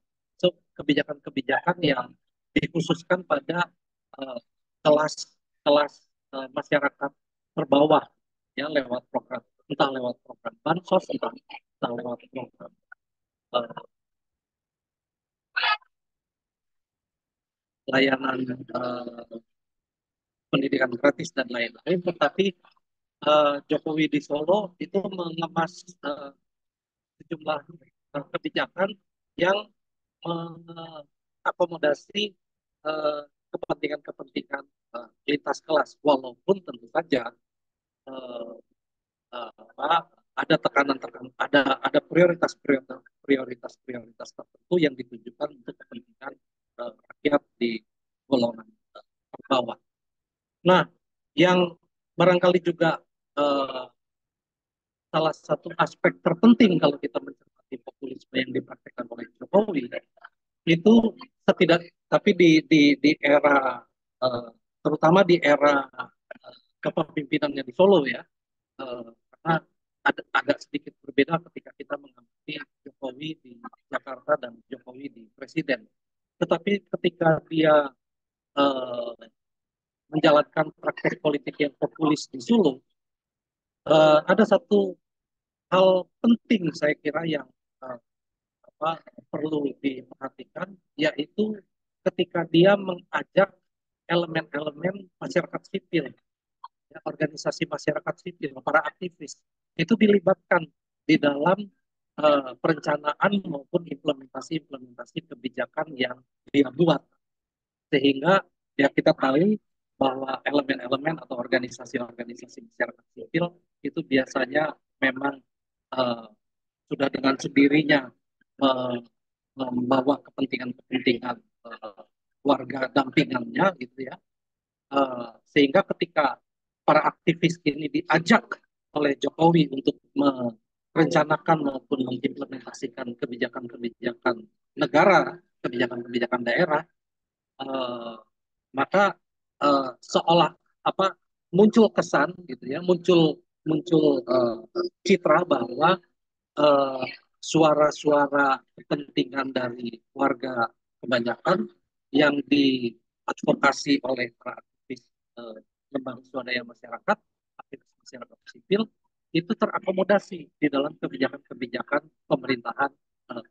kebijakan-kebijakan yang dikhususkan pada uh, kelas-kelas masyarakat terbawah, ya, lewat program, entah lewat program bansos, entah lewat program uh, layanan pendidikan gratis dan lain-lain. Tetapi Jokowi di Solo itu mengemas sejumlah kebijakan yang mengakomodasi kepentingan-kepentingan lintas kelas, walaupun tentu saja uh, ada tekanan-tekanan, ada prioritas tertentu yang ditujukan untuk kepentingan rakyat di golongan bawah. Nah, yang barangkali juga salah satu aspek terpenting kalau kita mencermati populisme yang dipraktikkan oleh Jokowi itu tapi di era terutama di era kepemimpinannya di Solo, ya, karena agak sedikit berbeda ketika kita mengamati Jokowi di Jakarta dan Jokowi di Presiden. Tetapi ketika dia uh, menjalankan praktek politik yang populis di Solo, ada satu hal penting saya kira yang uh, apa, perlu diperhatikan, yaitu ketika dia mengajak elemen-elemen masyarakat sipil, ya, organisasi masyarakat sipil, para aktivis, itu dilibatkan di dalam perencanaan maupun implementasi-implementasi kebijakan yang dia buat. Sehingga ya kita tahu bahwa elemen-elemen atau organisasi-organisasi masyarakat sipil itu biasanya memang eh, sudah dengan sendirinya eh, membawa kepentingan-kepentingan warga dampingannya gitu ya. Sehingga ketika para aktivis ini diajak oleh Jokowi untuk merencanakan maupun mengimplementasikan kebijakan-kebijakan negara, kebijakan-kebijakan daerah, eh, maka seolah apa muncul kesan gitu ya, muncul muncul citra bahwa eh, suara-suara kepentingan dari warga kebanyakan yang diadvokasi oleh para aktivis lembaga swadaya masyarakat, aktivis masyarakat sipil itu terakomodasi di dalam kebijakan-kebijakan pemerintahan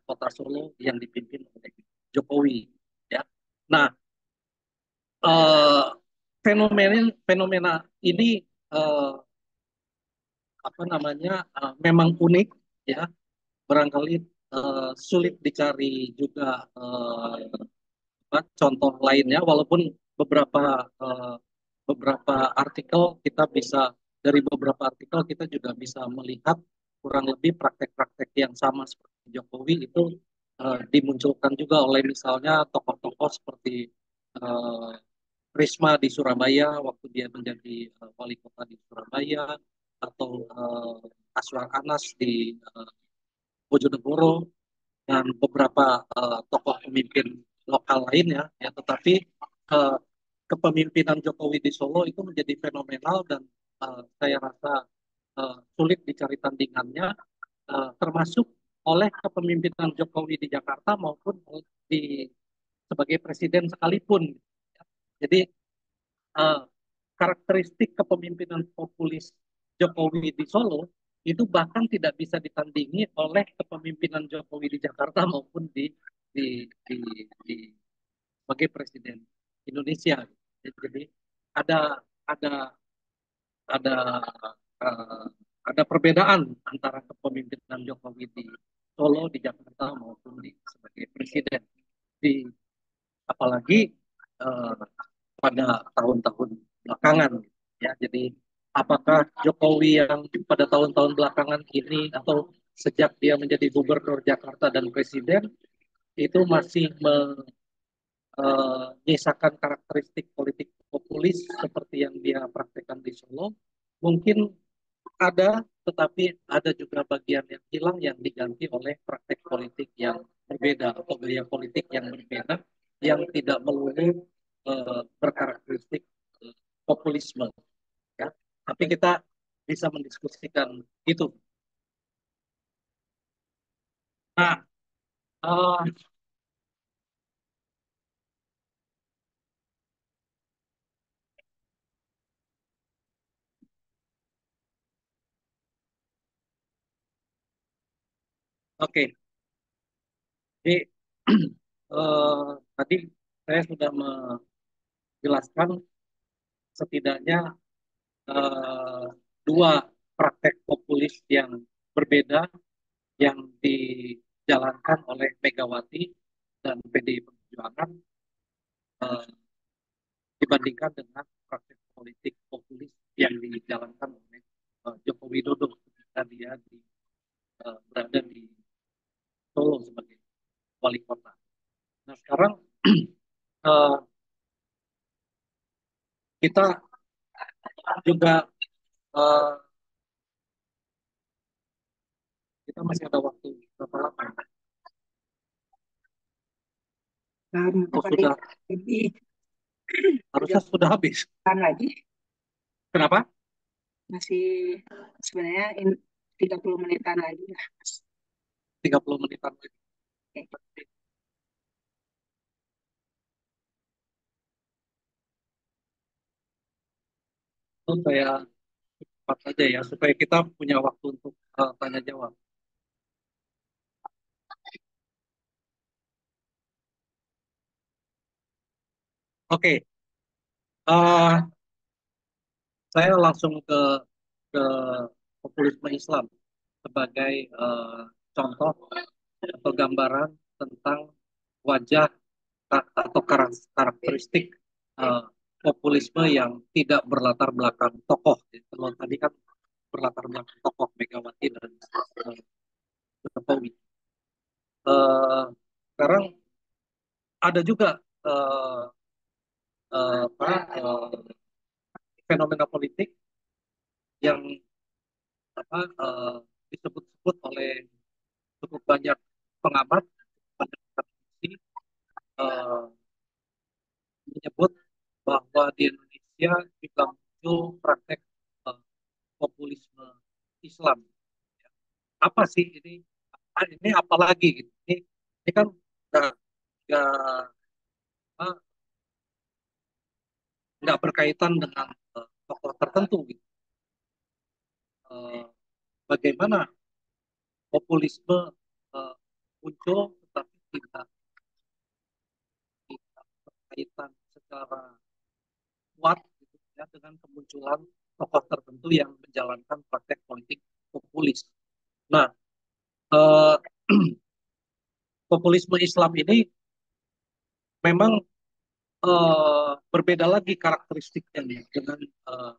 Kota Solo yang dipimpin oleh Jokowi. Ya, nah eh, fenomena fenomena ini eh, apa namanya memang unik ya, barangkali sulit dicari juga contoh lainnya, walaupun beberapa eh, beberapa artikel kita bisa dari beberapa artikel kita juga bisa melihat kurang lebih praktek-praktek yang sama seperti Jokowi itu dimunculkan juga oleh misalnya tokoh-tokoh seperti eh, Risma di Surabaya waktu dia menjadi wali kota di Surabaya, atau Aswar Anas di Bojonegoro, dan beberapa tokoh pemimpin lokal lainnya ya, tetapi uh, kepemimpinan Jokowi di Solo itu menjadi fenomenal dan saya rasa sulit dicari tandingannya, termasuk oleh kepemimpinan Jokowi di Jakarta maupun di sebagai presiden sekalipun. Jadi uh, karakteristik kepemimpinan populis Jokowi di Solo itu bahkan tidak bisa ditandingi oleh kepemimpinan Jokowi di Jakarta maupun di, di sebagai presiden Indonesia. Jadi ada ada ada uh, ada perbedaan antara kepemimpinan Jokowi di Solo, di Jakarta maupun di sebagai presiden. Di apalagi uh, pada tahun-tahun belakangan ya. Jadi apakah Jokowi yang pada tahun-tahun belakangan ini atau sejak dia menjadi gubernur Jakarta dan presiden itu masih menyisakan karakteristik politik populis seperti yang dia praktekkan di Solo? Mungkin ada, tetapi ada juga bagian yang hilang yang diganti oleh praktek politik yang berbeda atau gaya politik yang berbeda yang tidak melulu berkarakteristik populisme ya. Tapi kita bisa mendiskusikan itu. Nah, uh, oke, okay. Jadi tadi saya sudah menjelaskan setidaknya uh, dua praktek populis yang berbeda yang dijalankan oleh Megawati dan PDI Perjuangan uh, dibandingkan dengan praktek politik populis yang dijalankan oleh Joko Widodo ketika dia berada di Solo sebagai wali kota. Nah sekarang uh, kita juga uh, kita masih ada waktu berapa lama? Oh, sudah lebih harusnya sudah habis. lagi Kenapa? masih sebenarnya 30 menitan lagi lah. 30 menitan lagi. Oke. Itu saya cepat saja ya supaya kita punya waktu untuk tanya jawab. Oke, eh, saya langsung ke populisme Islam sebagai contoh atau gambaran tentang wajah atau karakteristik eh, populisme yang tidak berlatar belakang tokoh. Kalau tadi kan berlatar belakang tokoh Megawati dan Jokowi. Sekarang ada juga eh, apa, fenomena politik yang apa, disebut-sebut oleh cukup banyak pengamat, banyak akademisi, eh, menyebut bahwa di Indonesia juga muncul praktek eh, populisme Islam. Apa sih ini? Ini apa lagi gitu? Ini kan nggak nggak apa, nggak berkaitan dengan tokoh tertentu gitu. Eh, Bagaimana populisme eh, muncul tetapi tidak berkaitan secara kuat gitu, ya, dengan kemunculan tokoh tertentu yang menjalankan praktek politik populis. Nah, eh, populisme Islam ini memang berbeda lagi karakteristiknya nih, dengan eh,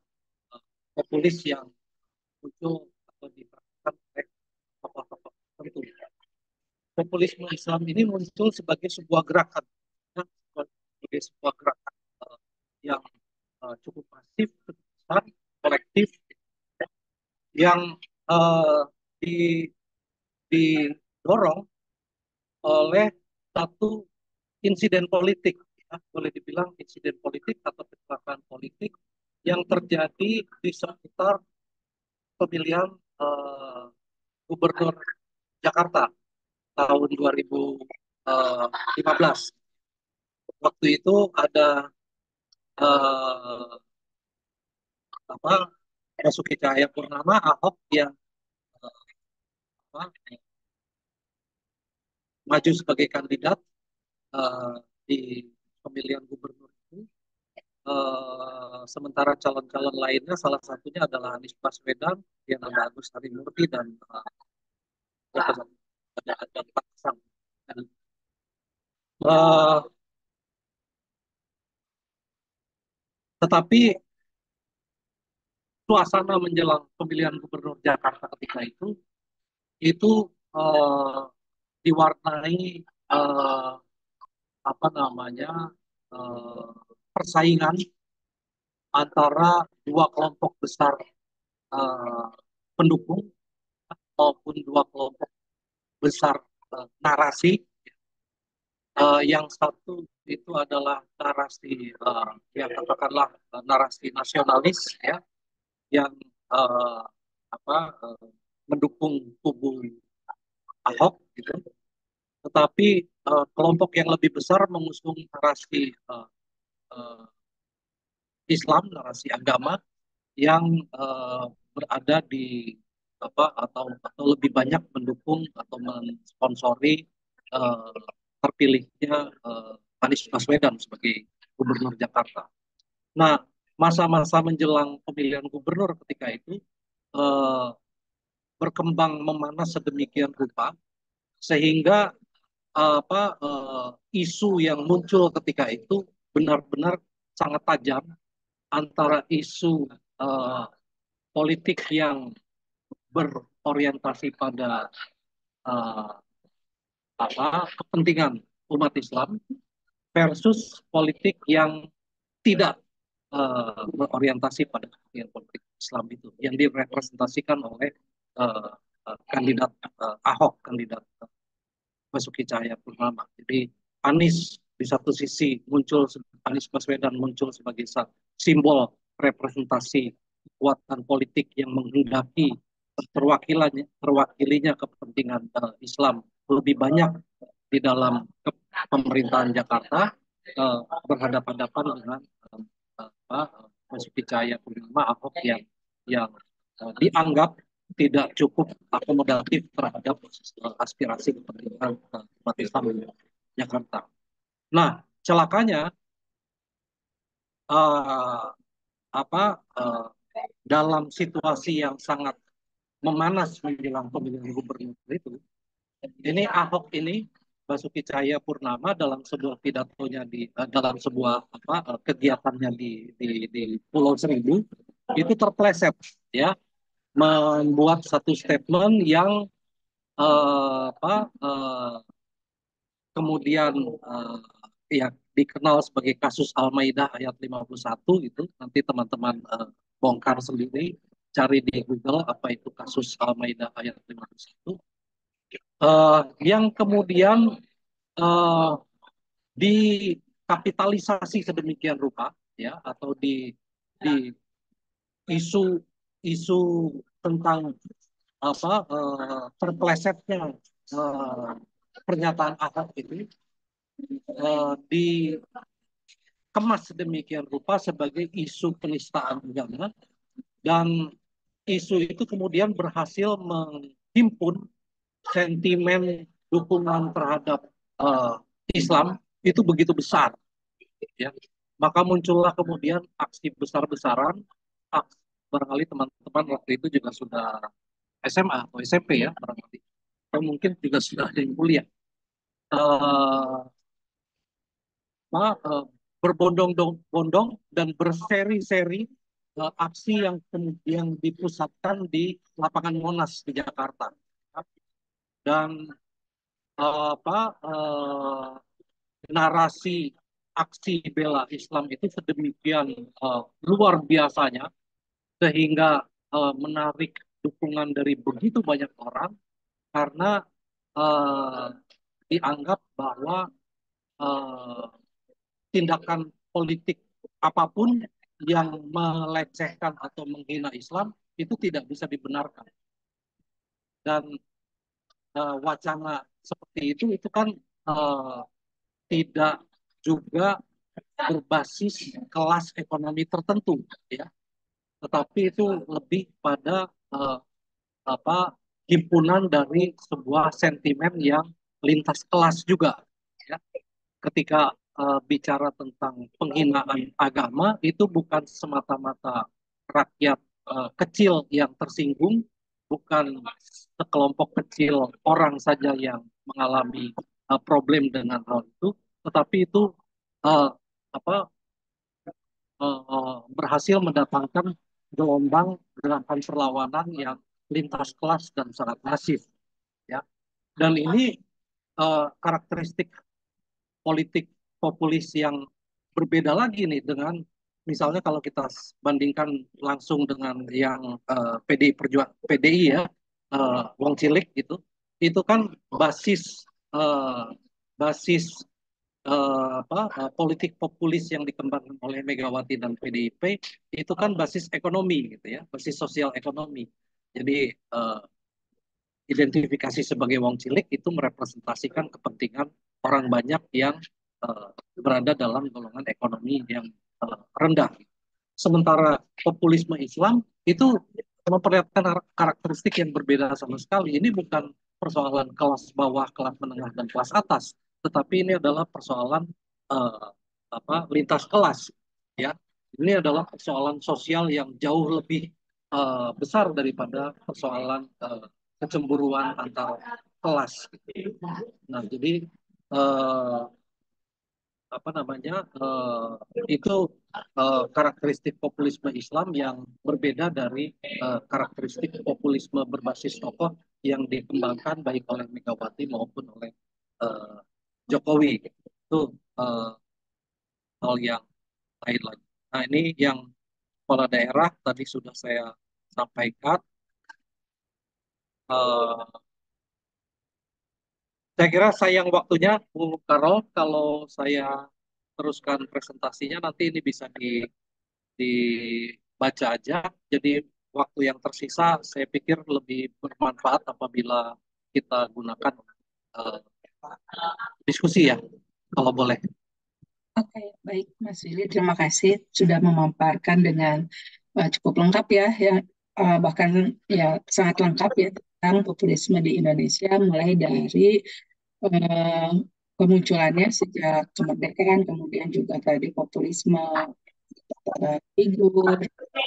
populis yang muncul atau dipraktikkan oleh tokoh-tokoh tertentu. Populisme Islam ini muncul sebagai sebuah gerakan, ya, sebagai sebuah gerakan yang cukup masif, cukup besar, kolektif, yang uh, di, didorong oleh satu insiden politik, ya, boleh dibilang insiden politik atau kecelakaan politik yang terjadi di sekitar pemilihan gubernur Jakarta tahun 2015. Waktu itu ada eh, apa, Basuki Cahayapurnama, Ahok yang apa, maju sebagai kandidat eh, di pemilihan gubernur itu. Sementara calon-calon lainnya salah satunya adalah Anies Baswedan, yang ada Agus Harimurti dan ada Pak Sang. Dan, uh, tetapi suasana menjelang pemilihan gubernur Jakarta ketika itu uh, diwarnai uh, apa namanya, uh, persaingan antara dua kelompok besar uh, pendukung maupun dua kelompok besar narasi. Yang satu itu adalah narasi ya katakanlah narasi nasionalis, ya, yang uh, apa mendukung kubu Ahok gitu. Tetapi kelompok yang lebih besar mengusung narasi uh, Islam, narasi agama yang berada di atau lebih banyak mendukung atau mensponsori uh, terpilihnya Anies Baswedan sebagai gubernur Jakarta. Nah, masa-masa menjelang pemilihan gubernur ketika itu uh, berkembang memanas sedemikian rupa sehingga isu yang muncul ketika itu benar-benar sangat tajam antara isu uh, politik yang berorientasi pada uh, kepentingan umat Islam versus politik yang tidak berorientasi pada kepentingan politik Islam itu yang direpresentasikan oleh uh, kandidat Ahok, kandidat Basuki Cahayapurnama. Jadi Anies di satu sisi muncul, Anies Baswedan muncul sebagai simbol representasi kekuatan politik yang menghendaki terwakilinya kepentingan Islam lebih banyak di dalam pemerintahan Jakarta, berhadapan-hadapan dengan Basuki Cahayapurnama, Ahok yang dianggap tidak cukup akomodatif terhadap aspirasi kepentingan umat Islam di Jakarta. Nah, celakanya eh, apa eh, dalam situasi yang sangat memanas menjelang pemilihan gubernur itu, ini Ahok ini Basuki Cahayapurnama dalam sebuah pidatonya dalam sebuah kegiatannya di Pulau Seribu itu terpleset, ya, membuat satu statement yang kemudian ya dikenal sebagai kasus Al-Maidah ayat 51 itu. Nanti teman-teman bongkar sendiri, cari di Google apa itu kasus Al-Maidah ayat 51. Yang kemudian eh, dikapitalisasi sedemikian rupa, ya, atau di isu isu tentang terplesetnya eh, pernyataan Ahok itu dikemas sedemikian rupa sebagai isu penistaan agama, dan isu itu kemudian berhasil menghimpun sentimen dukungan terhadap eh, Islam itu begitu besar, ya. Maka muncullah kemudian aksi besar-besaran. Barangkali teman-teman waktu itu juga sudah SMA atau SMP, ya, barangkali, atau mungkin juga sudah ada yang kuliah. Eh, eh, Berbondong-bondong dan berseri-seri aksi yang kemudian dipusatkan di lapangan Monas di Jakarta. Dan narasi aksi bela Islam itu sedemikian luar biasanya sehingga menarik dukungan dari begitu banyak orang, karena eh, dianggap bahwa eh, tindakan politik apapun yang melecehkan atau menghina Islam itu tidak bisa dibenarkan. Dan wacana seperti itu kan eh, tidak juga berbasis kelas ekonomi tertentu, ya, tetapi itu lebih pada eh, apa himpunan dari sebuah sentimen yang lintas kelas juga, ya. Ketika bicara tentang penghinaan agama itu bukan semata-mata rakyat kecil yang tersinggung, bukan sekelompok kecil orang saja yang mengalami problem dengan hal itu, tetapi itu uh, apa berhasil mendatangkan gelombang gerakan perlawanan yang lintas kelas dan sangat masif, ya. Dan ini karakteristik politik populis yang berbeda lagi nih dengan misalnya kalau kita bandingkan langsung dengan yang PDI PDI, ya, Wong Cilik gitu. Itu kan basis eh, basis politik populis yang dikembangkan oleh Megawati dan PDIP itu kan basis ekonomi gitu, ya, basis sosial ekonomi. Jadi identifikasi sebagai wong cilik itu merepresentasikan kepentingan orang banyak yang berada dalam golongan ekonomi yang rendah. Sementara populisme Islam itu memperlihatkan karakteristik yang berbeda sama sekali. Ini bukan persoalan kelas bawah, kelas menengah, dan kelas atas, tetapi ini adalah persoalan uh, lintas kelas, ya. Ini adalah persoalan sosial yang jauh lebih besar daripada persoalan kecemburuan antar kelas. Nah, jadi uh, apa namanya itu karakteristik populisme Islam yang berbeda dari karakteristik populisme berbasis tokoh yang dikembangkan baik oleh Megawati maupun oleh uh, Jokowi. Itu uh, hal yang lain lagi. Nah, ini yang kepala daerah tadi sudah saya sampaikan. Uh, saya kira sayang waktunya, Bu Karol, kalau saya teruskan presentasinya nanti ini bisa dibaca aja. Jadi waktu yang tersisa saya pikir lebih bermanfaat apabila kita gunakan uh, diskusi, ya, kalau boleh. Oke, baik Mas Willy, terima kasih sudah memaparkan dengan cukup lengkap ya, bahkan ya sangat lengkap ya tentang populisme di Indonesia, mulai dari kemunculannya sejak kemerdekaan, kemudian juga tadi populisme figur,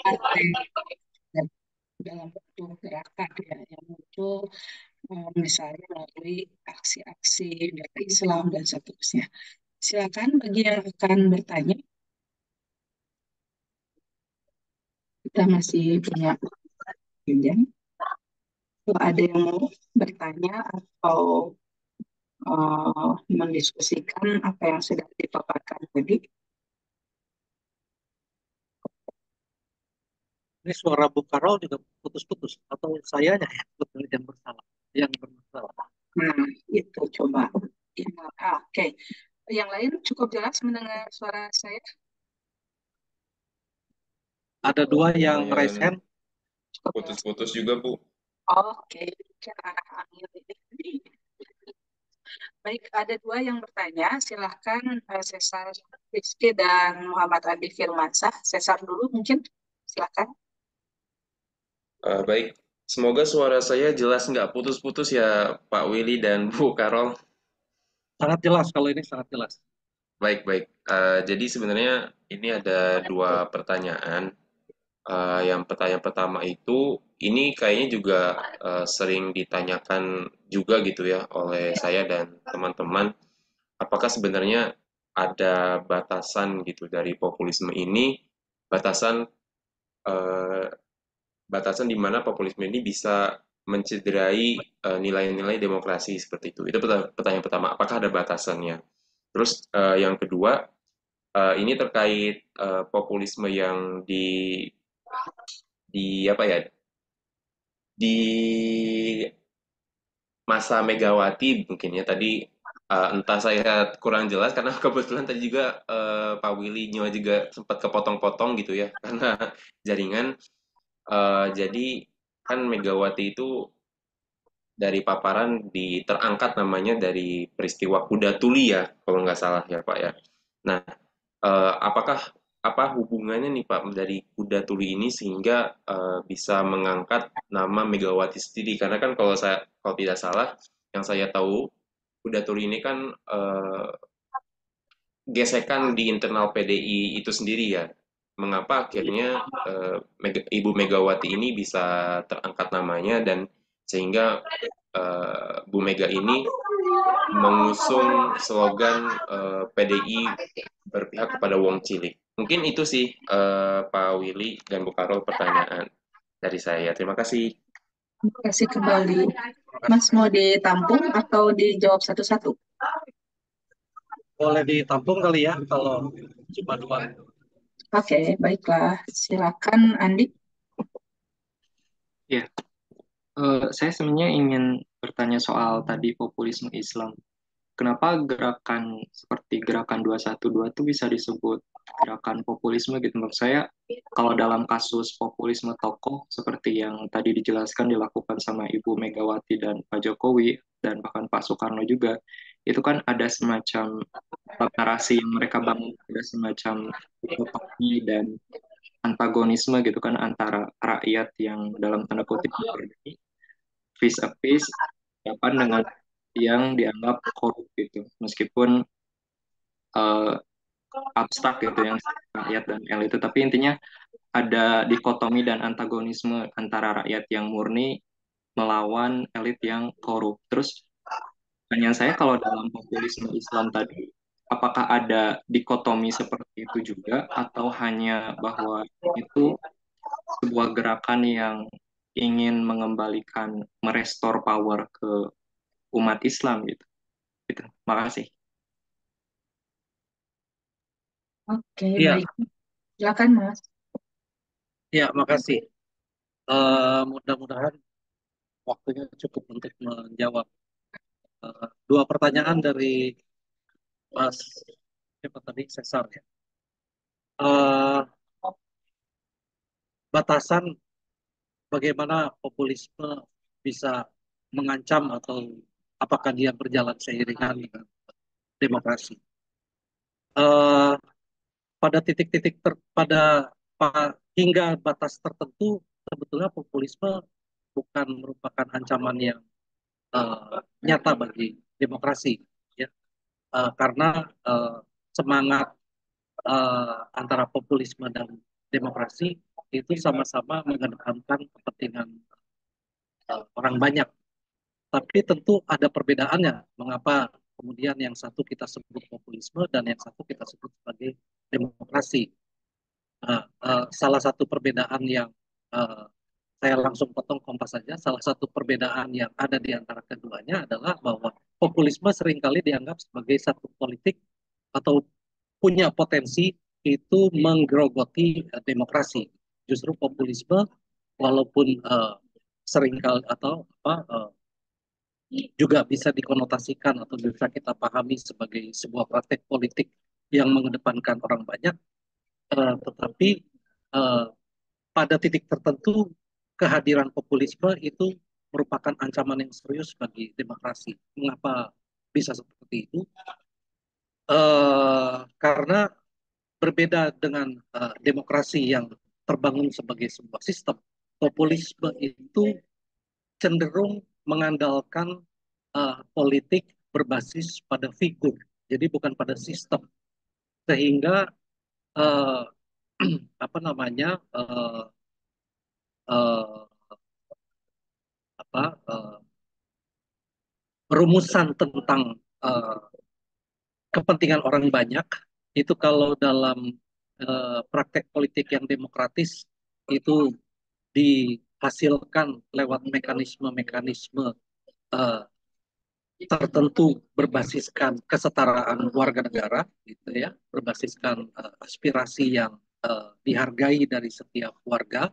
partai, dan dalam bentuk gerakan ya, yang muncul misalnya melalui aksi-aksi bela Islam dan seterusnya. Silakan bagi yang akan bertanya, kita masih punya jam. Kalau ada yang mau bertanya atau mendiskusikan apa yang sudah dipaparkan tadi. Ini suara Bu Karol juga putus-putus atau sayanya ya sebetulnya yang bersalah, yang bermasalah. Nah, itu coba. Oke. Yang lain cukup jelas mendengar suara saya? Ada dua yang raise Lumayan hand. Cukup jelas. putus-putus juga, Bu. Oke. Arah angin ini. Baik, ada dua yang bertanya. Silahkan Cesar Rizky dan Muhammad Adi Firmansyah. Cesar dulu mungkin. Silahkan. Baik, semoga suara saya jelas nggak putus-putus ya Pak Willy dan Bu Karol. Sangat jelas kalau ini sangat jelas. Baik. Jadi sebenarnya ini ada dua pertanyaan. Yang pertanyaan pertama itu, ini kayaknya juga sering ditanyakan juga gitu ya oleh saya dan teman-teman. Apakah sebenarnya ada batasan gitu dari populisme ini, batasan eh, batasan di mana populisme ini bisa mencederai nilai-nilai demokrasi seperti itu. Itu pertanyaan pertama, apakah ada batasannya? Terus yang kedua, ini terkait populisme yang di apa ya di masa Megawati mungkin ya tadi entah saya kurang jelas karena kebetulan tadi juga Pak Willy Nyo juga sempat kepotong-potong gitu ya karena jaringan. Jadi kan Megawati itu dari paparan terangkat namanya dari peristiwa Kuda Tuli ya kalau nggak salah ya Pak ya. Nah, apakah apa hubungannya nih Pak dari Kuda Tuli ini sehingga bisa mengangkat nama Megawati sendiri? Karena kan kalau tidak salah yang saya tahu Kuda Tuli ini kan gesekan di internal PDI itu sendiri ya. Mengapa akhirnya Ibu Megawati ini bisa terangkat namanya dan sehingga Bu Mega ini mengusung slogan PDI berpihak kepada Wong Cilik. Mungkin itu sih Pak Willy dan Bu Karol pertanyaan dari saya. Terima kasih. Terima kasih kembali. Mas mau ditampung atau dijawab satu-satu? Boleh ditampung kali ya kalau cuma dua. Oke, baiklah. Silakan Andi. Ya, saya sebenarnya ingin bertanya soal tadi populisme Islam. Kenapa gerakan seperti gerakan 212 itu bisa disebut gerakan populisme gitu? Menurut saya, kalau dalam kasus populisme tokoh seperti yang tadi dijelaskan dilakukan sama Ibu Megawati dan Pak Jokowi, dan bahkan Pak Soekarno juga, itu kan ada semacam narasi yang mereka bangun, ada semacam dikotomi dan antagonisme gitu kan antara rakyat yang dalam tanda kutip menghargai face a face depan dengan yang dianggap korup gitu meskipun eh, abstrak gitu yang rakyat dan elit itu tapi intinya ada dikotomi dan antagonisme antara rakyat yang murni melawan elit yang korup. Terus pertanyaan saya kalau dalam populisme Islam tadi apakah ada dikotomi seperti itu juga atau hanya bahwa itu sebuah gerakan yang ingin mengembalikan merestore power ke umat Islam gitu. Gitu. Makasih. Oke, Iya, baik. Silakan Mas. iya, makasih. Mudah-mudahan waktunya cukup untuk menjawab dua pertanyaan dari Mas siapa tadi Cesar ya. Eh, Batasan bagaimana populisme bisa mengancam atau apakah dia berjalan seiringan dengan demokrasi. Eh, Pada titik-titik hingga batas tertentu sebetulnya populisme bukan merupakan ancaman yang nyata bagi demokrasi ya. Karena semangat antara populisme dan demokrasi itu sama-sama mengedepankan kepentingan orang banyak. Tapi tentu ada perbedaannya. Mengapa kemudian yang satu kita sebut populisme dan yang satu kita sebut sebagai demokrasi. Nah, salah satu perbedaan yang uh, saya langsung potong kompas saja. Salah satu perbedaan yang ada di antara keduanya adalah bahwa populisme seringkali dianggap sebagai satu politik atau punya potensi itu menggerogoti demokrasi. Justru populisme walaupun seringkali atau apa juga bisa dikonotasikan atau bisa kita pahami sebagai sebuah praktek politik yang mengedepankan orang banyak, tetapi eh, pada titik tertentu kehadiran populisme itu merupakan ancaman yang serius bagi demokrasi. Mengapa bisa seperti itu? Karena berbeda dengan demokrasi yang terbangun sebagai sebuah sistem, populisme itu cenderung mengandalkan politik berbasis pada figur, jadi bukan pada sistem, sehingga uh, apa namanya uh, apa rumusan tentang kepentingan orang banyak itu kalau dalam praktek politik yang demokratis itu dihasilkan lewat mekanisme-mekanisme uh, tertentu berbasiskan kesetaraan warga negara, gitu ya, berbasiskan aspirasi yang dihargai dari setiap warga.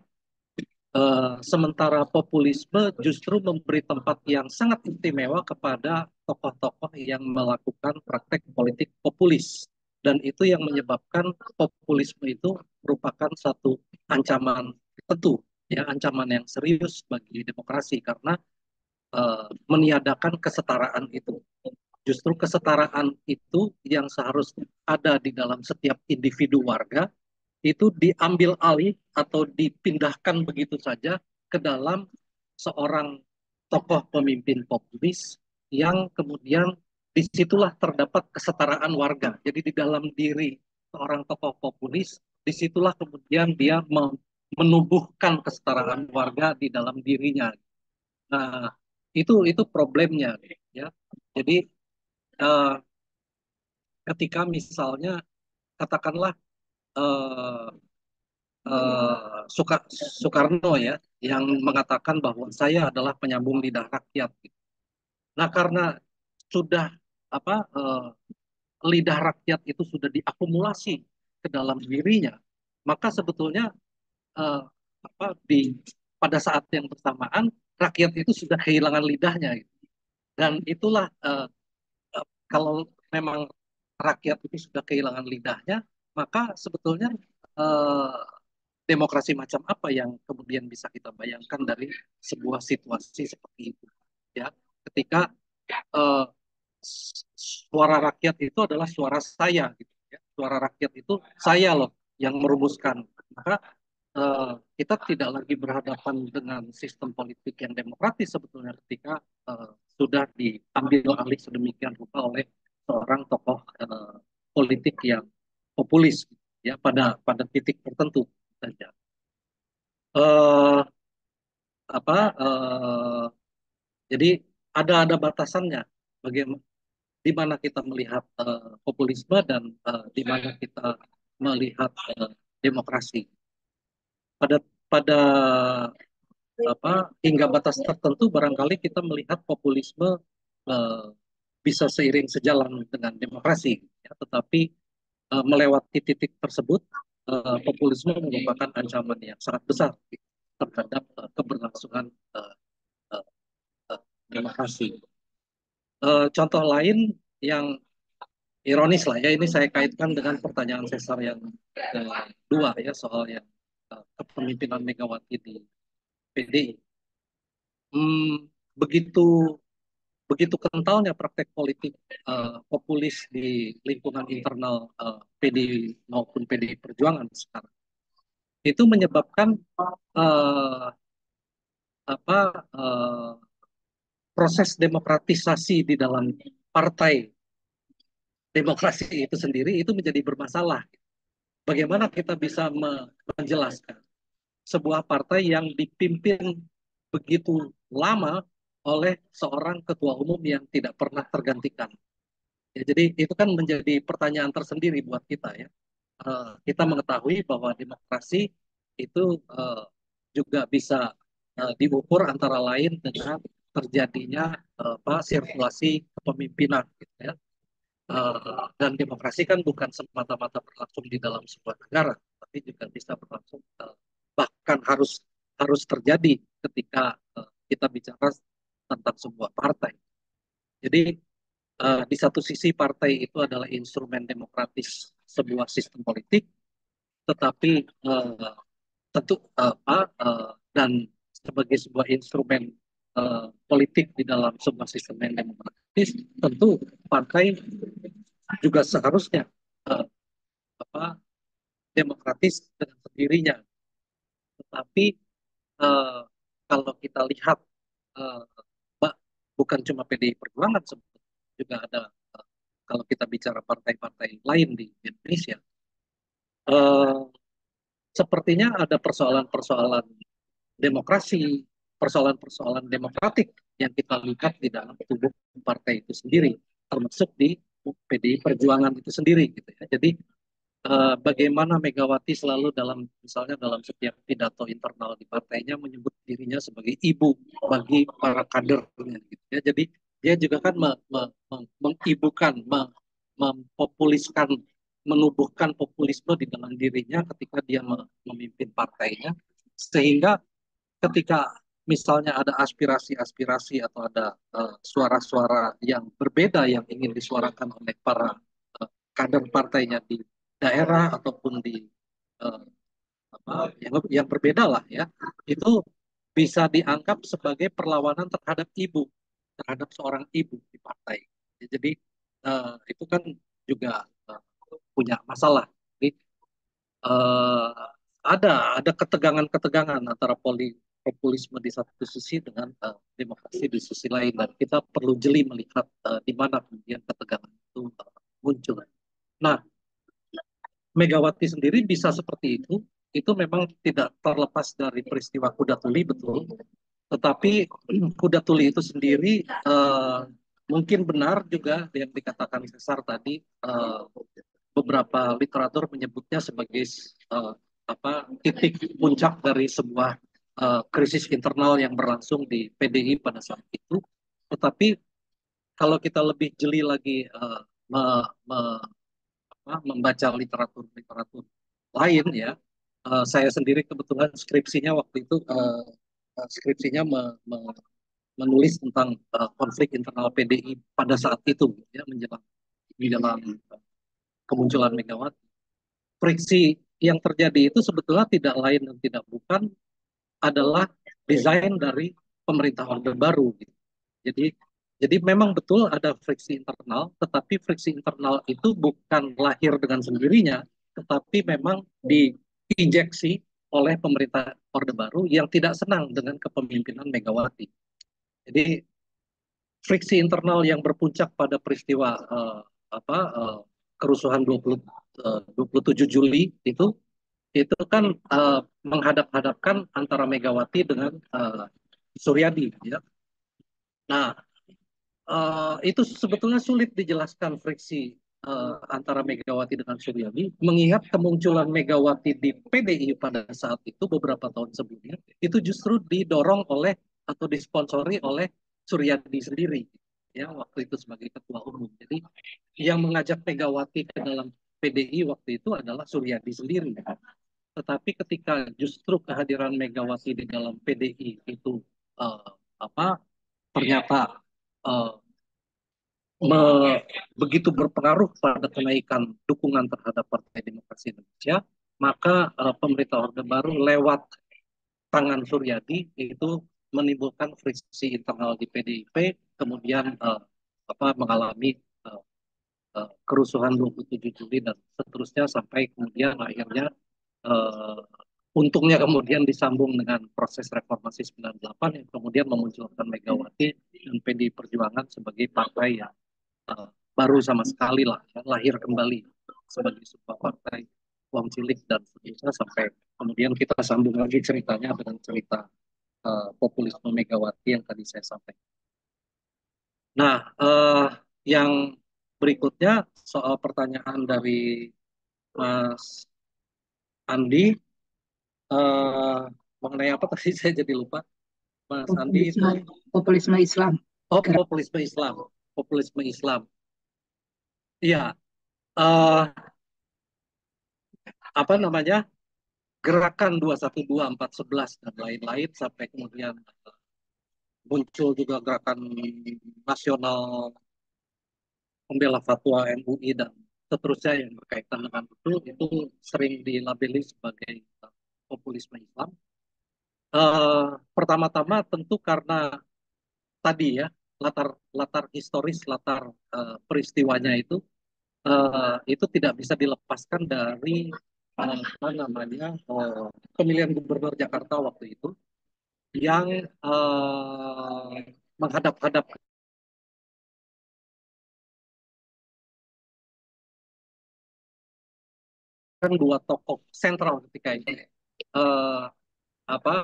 Sementara populisme justru memberi tempat yang sangat istimewa kepada tokoh-tokoh yang melakukan praktek politik populis. Dan itu yang menyebabkan populisme itu merupakan satu ancaman tentu, ya, ancaman yang serius bagi demokrasi karena meniadakan kesetaraan itu. Justru kesetaraan itu yang seharusnya ada di dalam setiap individu warga itu diambil alih atau dipindahkan begitu saja ke dalam seorang tokoh pemimpin populis yang kemudian disitulah terdapat kesetaraan warga. Jadi di dalam diri seorang tokoh populis, disitulah kemudian dia menubuhkan kesetaraan warga di dalam dirinya. Nah, itu problemnya, ya. Jadi eh, ketika misalnya katakanlah eh, Soekarno ya yang mengatakan bahwa saya adalah penyambung lidah rakyat. Nah, karena sudah apa lidah rakyat itu sudah diakumulasi ke dalam dirinya, maka sebetulnya eh, di pada saat yang bersamaan rakyat itu sudah kehilangan lidahnya. Dan itulah kalau memang rakyat itu sudah kehilangan lidahnya, maka sebetulnya eh, demokrasi macam apa yang kemudian bisa kita bayangkan dari sebuah situasi seperti itu, ya, ketika eh, suara rakyat itu adalah suara saya, gitu, ya. Suara rakyat itu saya loh yang merumuskan, maka eh, kita tidak lagi berhadapan dengan sistem politik yang demokratis sebetulnya ketika sudah diambil alih sedemikian rupa oleh seorang tokoh politik yang populis, ya, pada pada titik tertentu saja. eh apa jadi ada batasannya bagaimana di mana kita melihat populisme dan di mana kita melihat demokrasi pada pada apa hingga batas tertentu barangkali kita melihat populisme eh, bisa seiring sejalan dengan demokrasi, ya, tetapi melewati titik tersebut populisme merupakan ancaman yang sangat besar terhadap keberlangsungan uh, uh, demokrasi. Contoh lain yang ironis lah ya, ini saya kaitkan dengan pertanyaan Cesar yang kedua ya soal yang kepemimpinan Megawati di PDI. Begitu begitu kentalnya praktek politik populis di lingkungan internal PDI maupun PDI Perjuangan sekarang, itu menyebabkan uh, apa uh, proses demokratisasi di dalam partai demokrasi itu sendiri itu menjadi bermasalah. bagaimana kita bisa menjelaskan sebuah partai yang dipimpin begitu lama oleh seorang ketua umum yang tidak pernah tergantikan. Ya, jadi itu kan menjadi pertanyaan tersendiri buat kita ya. Kita mengetahui bahwa demokrasi itu juga bisa diukur antara lain dengan terjadinya sirkulasi kepemimpinan gitu ya. Dan demokrasi kan bukan semata-mata berlangsung di dalam sebuah negara, tapi juga bisa berlangsung bahkan harus harus terjadi ketika kita bicara tentang sebuah partai. Jadi di satu sisi partai itu adalah instrumen demokratis sebuah sistem politik, tetapi tentu dan sebagai sebuah instrumen politik di dalam sebuah sistem yang demokratis, tentu partai juga seharusnya uh, apa, demokratis dengan sendirinya. Tetapi uh, kalau kita lihat uh, bukan cuma PDI Perjuangan, juga ada kalau kita bicara partai-partai lain di Indonesia, uh, sepertinya ada persoalan-persoalan demokrasi, persoalan-persoalan demokratik yang kita lihat di dalam tubuh partai itu sendiri, termasuk di PDI Perjuangan itu sendiri, gitu ya. Jadi bagaimana Megawati selalu dalam misalnya dalam setiap pidato internal di partainya menyebut dirinya sebagai ibu bagi para kadernya, gitu ya. Jadi dia juga kan mengibukan, mempopuliskan, menubuhkan populisme di dalam dirinya ketika dia memimpin partainya, sehingga ketika misalnya ada aspirasi-aspirasi atau ada suara-suara yang berbeda yang ingin disuarakan oleh para kader partainya di daerah ataupun di uh, yang berbeda lah ya, itu bisa dianggap sebagai perlawanan terhadap seorang ibu di partai. Ya, jadi itu kan juga punya masalah. Jadi uh, ada ketegangan-ketegangan antara populisme di satu sisi dengan demokrasi di sisi lain, dan kita perlu jeli melihat di mana kemudian ketegangan itu muncul. Nah, Megawati sendiri bisa seperti itu memang tidak terlepas dari peristiwa kuda tuli, betul. Tetapi kuda tuli itu sendiri mungkin benar juga yang dikatakan Cesar tadi, beberapa literatur menyebutnya sebagai titik puncak dari sebuah krisis internal yang berlangsung di PDI pada saat itu. Tetapi kalau kita lebih jeli lagi membaca literatur-literatur lain ya. Saya sendiri kebetulan skripsinya waktu itu skripsinya menulis tentang konflik internal PDI pada saat itu ya, menjelang di dalam kemunculan Megawati. Friksi yang terjadi itu sebetulnya tidak lain dan tidak bukan adalah desain dari pemerintah Orde Baru gitu. Jadi memang betul ada friksi internal, tetapi friksi internal itu bukan lahir dengan sendirinya, tetapi memang diinjeksi oleh pemerintah Orde Baru yang tidak senang dengan kepemimpinan Megawati. Jadi friksi internal yang berpuncak pada peristiwa kerusuhan 27 Juli itu kan menghadap-hadapkan antara Megawati dengan Suryadi ya. Nah, itu sebetulnya sulit dijelaskan friksi antara Megawati dengan Suryadi, mengingat kemunculan Megawati di PDI pada saat itu beberapa tahun sebelumnya, itu justru didorong oleh atau disponsori oleh Suryadi sendiri, ya waktu itu sebagai ketua umum. Jadi yang mengajak Megawati ke dalam PDI waktu itu adalah Suryadi sendiri. Tetapi ketika justru kehadiran Megawati di dalam PDI itu uh, ternyata uh, begitu berpengaruh pada kenaikan dukungan terhadap Partai Demokrasi Indonesia, maka pemerintah Orde Baru lewat tangan Suryadi itu menimbulkan friksi internal di PDIP, kemudian mengalami kerusuhan 27 Juli dan seterusnya sampai kemudian akhirnya uh, untungnya kemudian disambung dengan proses reformasi 98 yang kemudian memunculkan Megawati dan PDI Perjuangan sebagai partai yang baru sama sekali lah ya, lahir kembali sebagai sebuah partai uang cilik dan seterusnya sampai kemudian kita sambung lagi ceritanya dengan cerita populisme Megawati yang tadi saya sampaikan. Nah, yang berikutnya soal pertanyaan dari Mas Andi, eh, mengenai apa tadi saya jadi lupa. Mas Andi itu, Populisme, populisme Islam. oh, Gerak. populisme Islam, populisme Islam. Iya, eh, apa namanya, gerakan 212 411 dan lain-lain sampai kemudian muncul juga gerakan nasional pembela fatwa MUI dan seterusnya yang berkaitan dengan itu sering dilabeli sebagai populisme Islam. Pertama-tama tentu karena tadi ya latar latar historis, latar peristiwanya itu tidak bisa dilepaskan dari apa namanya pemilihan gubernur Jakarta waktu itu yang menghadap-hadapkan dua tokoh sentral ketika ini. Eh, apa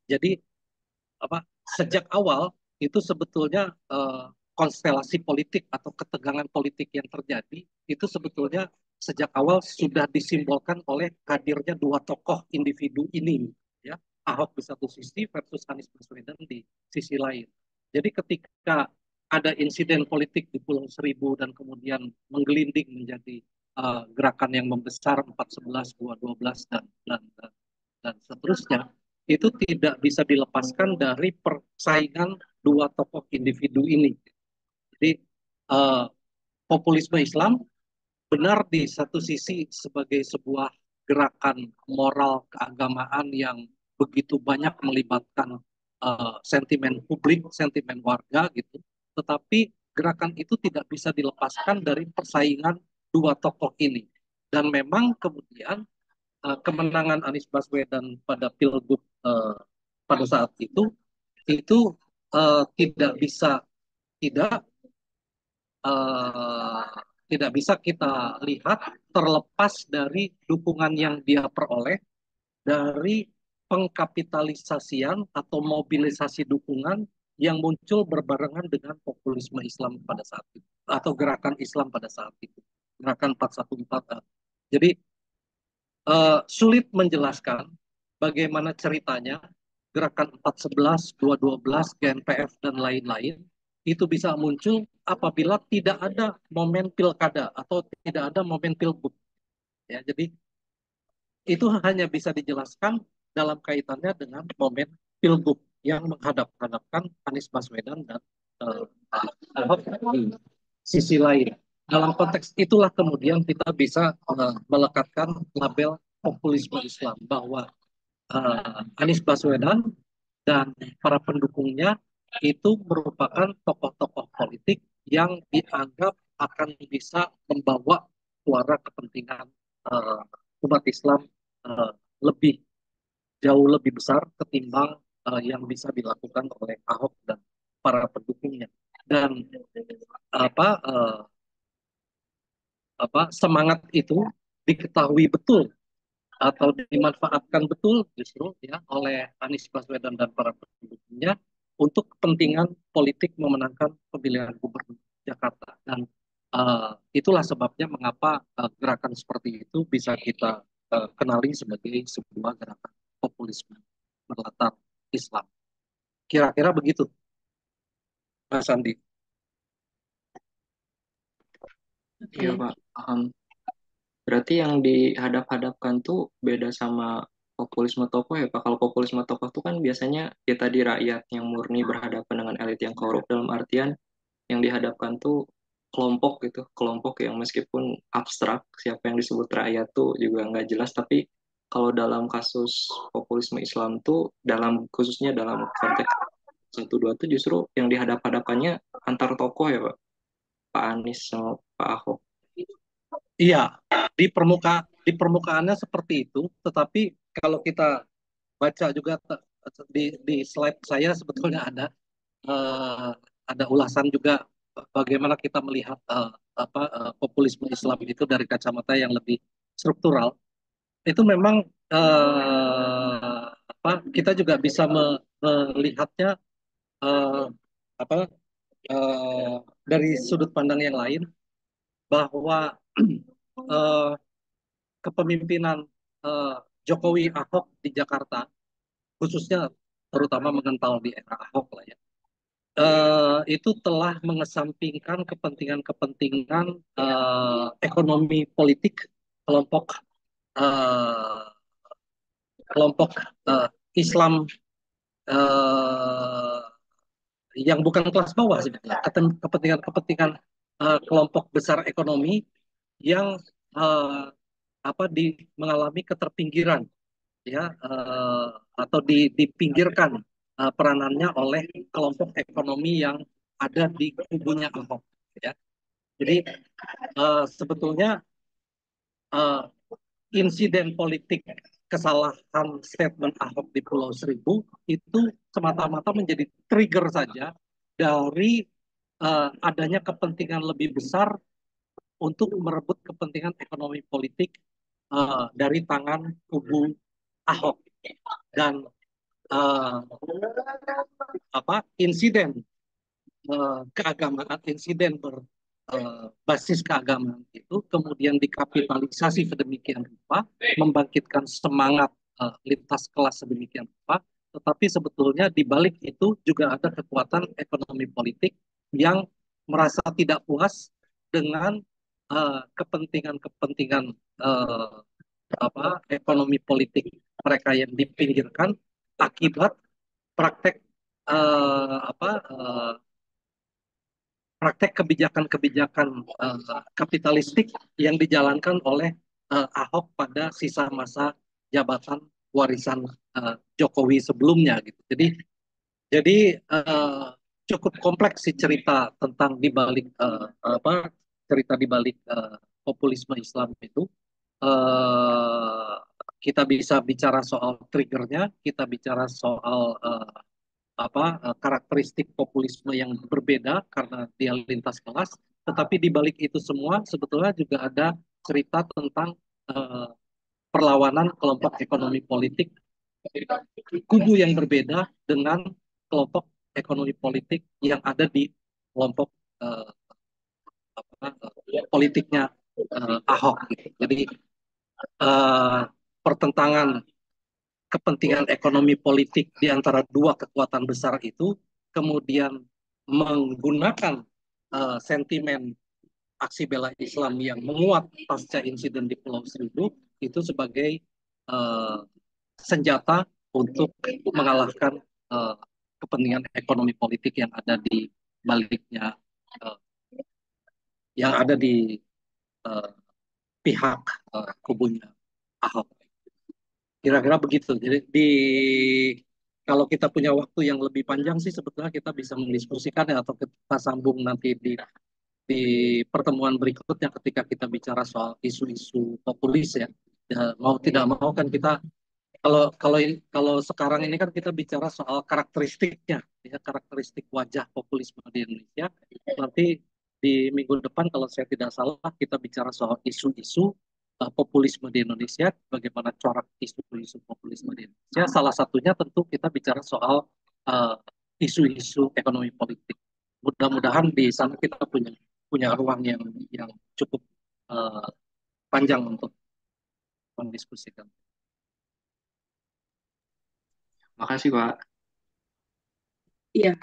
jadi apa sejak awal itu sebetulnya konstelasi politik atau ketegangan politik yang terjadi itu sebetulnya sejak awal sudah disimbolkan oleh hadirnya dua tokoh individu ini, ya, Ahok di satu sisi versus Anies Baswedan di sisi lain. Jadi ketika ada insiden politik di Pulau Seribu dan kemudian menggelinding menjadi gerakan yang membesar 411, 212 dan seterusnya, itu tidak bisa dilepaskan dari persaingan dua tokoh individu ini. Jadi eh, populisme Islam benar di satu sisi sebagai sebuah gerakan moral keagamaan yang begitu banyak melibatkan sentimen publik, sentimen warga gitu. Tetapi gerakan itu tidak bisa dilepaskan dari persaingan dua tokoh ini. Dan memang kemudian kemenangan Anies Baswedan pada Pilgub pada saat itu tidak bisa tidak eh, tidak bisa kita lihat terlepas dari dukungan yang dia peroleh dari pengkapitalisasian atau mobilisasi dukungan yang muncul berbarengan dengan populisme Islam pada saat itu atau gerakan Islam pada saat itu, gerakan 414. Jadi sulit menjelaskan bagaimana ceritanya gerakan 411, 212, GNPF dan lain-lain itu bisa muncul apabila tidak ada momen pilkada atau tidak ada momen pilgub. Ya, jadi itu hanya bisa dijelaskan dalam kaitannya dengan momen pilgub yang menghadap-hadapkan Anies Baswedan dan Ahok di sisi lain. Dalam konteks itulah kemudian kita bisa melekatkan label populisme Islam bahwa Anies Baswedan dan para pendukungnya itu merupakan tokoh-tokoh politik yang dianggap akan bisa membawa suara kepentingan umat Islam uh, lebih jauh lebih besar ketimbang yang bisa dilakukan oleh Ahok dan para pendukungnya. Dan apa uh, semangat itu diketahui betul atau dimanfaatkan betul justru ya oleh Anies Baswedan dan para pendukungnya untuk kepentingan politik memenangkan pemilihan gubernur Jakarta. Dan itulah sebabnya mengapa gerakan seperti itu bisa kita kenali sebagai sebuah gerakan populisme berlatar Islam. Kira-kira begitu, Mas Andi. Iya, Pak. Paham. Berarti yang dihadap-hadapkan tuh beda sama populisme tokoh ya, Pak. Kalau populisme tokoh tuh kan biasanya ya tadi rakyat yang murni berhadapan dengan elit yang korup, dalam artian yang dihadapkan tuh kelompok gitu, kelompok yang meskipun abstrak, siapa yang disebut rakyat tuh juga nggak jelas, tapi kalau dalam kasus populisme Islam tuh, khususnya dalam konteks 1 2 tuh justru yang dihadap-hadapannya antar tokoh ya Pak, Pak Anies sama Pak Ahok. Iya, di permukaannya seperti itu, tetapi kalau kita baca juga di slide saya sebetulnya eh, ada ulasan juga bagaimana kita melihat populisme Islam itu dari kacamata yang lebih struktural, itu memang kita juga bisa melihatnya eh, apa eh, dari sudut pandang yang lain, bahwa eh, kepemimpinan eh, Jokowi Ahok di Jakarta, khususnya terutama mengental di era Ahok lah ya, itu telah mengesampingkan kepentingan-kepentingan ekonomi politik kelompok eh, kelompok eh, Islam eh, yang bukan kelas bawah sebetulnya, kepentingan-kepentingan kelompok besar ekonomi yang eh, mengalami keterpinggiran, ya, atau dipinggirkan peranannya oleh kelompok ekonomi yang ada di kubunya Ahok, ya. Jadi sebetulnya eh, insiden politik kesalahan statement Ahok di Pulau Seribu itu semata-mata menjadi trigger saja dari adanya kepentingan lebih besar untuk merebut kepentingan ekonomi politik dari tangan kubu Ahok. Dan uh, insiden keagamaan, insiden berbasis keagamaan itu kemudian dikapitalisasi sedemikian rupa, membangkitkan semangat lintas kelas sedemikian rupa, tetapi sebetulnya di balik itu juga ada kekuatan ekonomi politik yang merasa tidak puas dengan kepentingan-kepentingan ekonomi politik mereka yang dipinggirkan akibat praktek eh, apa eh, praktek kebijakan-kebijakan kapitalistik yang dijalankan oleh Ahok pada sisa masa jabatan warisan Jokowi sebelumnya gitu. Jadi cukup kompleks sih cerita tentang dibalik cerita dibalik populisme Islam itu. Eh, kita bisa bicara soal triggernya, kita bicara soal karakteristik populisme yang berbeda karena dia lintas kelas, tetapi di balik itu semua sebetulnya juga ada cerita tentang eh, perlawanan kelompok ekonomi politik kubu yang berbeda dengan kelompok ekonomi politik yang ada di kelompok eh, politiknya Ahok gitu. Jadi eh, pertentangan kepentingan ekonomi politik di antara dua kekuatan besar itu kemudian menggunakan sentimen aksi bela Islam yang menguat pasca insiden di Pulau Seribu itu sebagai uh, senjata untuk mengalahkan uh, kepentingan ekonomi politik yang ada di baliknya, uh, yang ada di uh, pihak kubunya Ahok. Kira-kira begitu. Jadi kalau kita punya waktu yang lebih panjang sih sebetulnya kita bisa mendiskusikan ya, atau kita sambung nanti di pertemuan berikutnya ketika kita bicara soal isu-isu populis ya. Ya, mau tidak mau kan kita kalau kalau kalau sekarang ini kan kita bicara soal karakteristiknya, ya, karakteristik wajah populisme di Indonesia. Nanti di minggu depan kalau saya tidak salah kita bicara soal isu-isu populisme di Indonesia, bagaimana corak isu-isu populisme di Indonesia. Salah satunya tentu kita bicara soal uh, isu-isu ekonomi politik. Mudah-mudahan di sana kita punya punya ruang yang cukup uh, panjang untuk mendiskusikan. Makasih, Pak. Ya,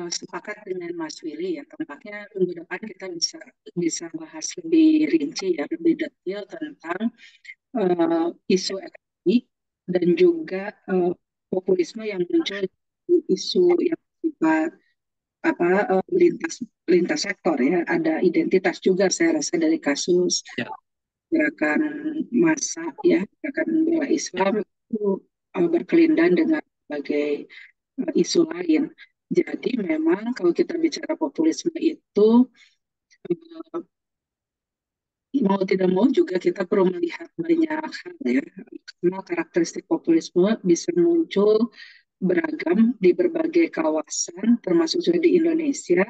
sepakat dengan Mas Willy ya. Tampaknya minggu depan kita bisa bahas lebih rinci ya, lebih detail tentang isu ekonomi dan juga populisme yang muncul di isu yang sifat lintas lintas sektor ya. Ada identitas juga saya rasa dari kasus Ya. gerakan massa ya, gerakan bela Islam itu berkelindan dengan berbagai isu lain. Jadi memang kalau kita bicara populisme itu mau tidak mau juga kita perlu melihat banyak hal ya. Karena karakteristik populisme bisa muncul beragam di berbagai kawasan termasuk juga di Indonesia.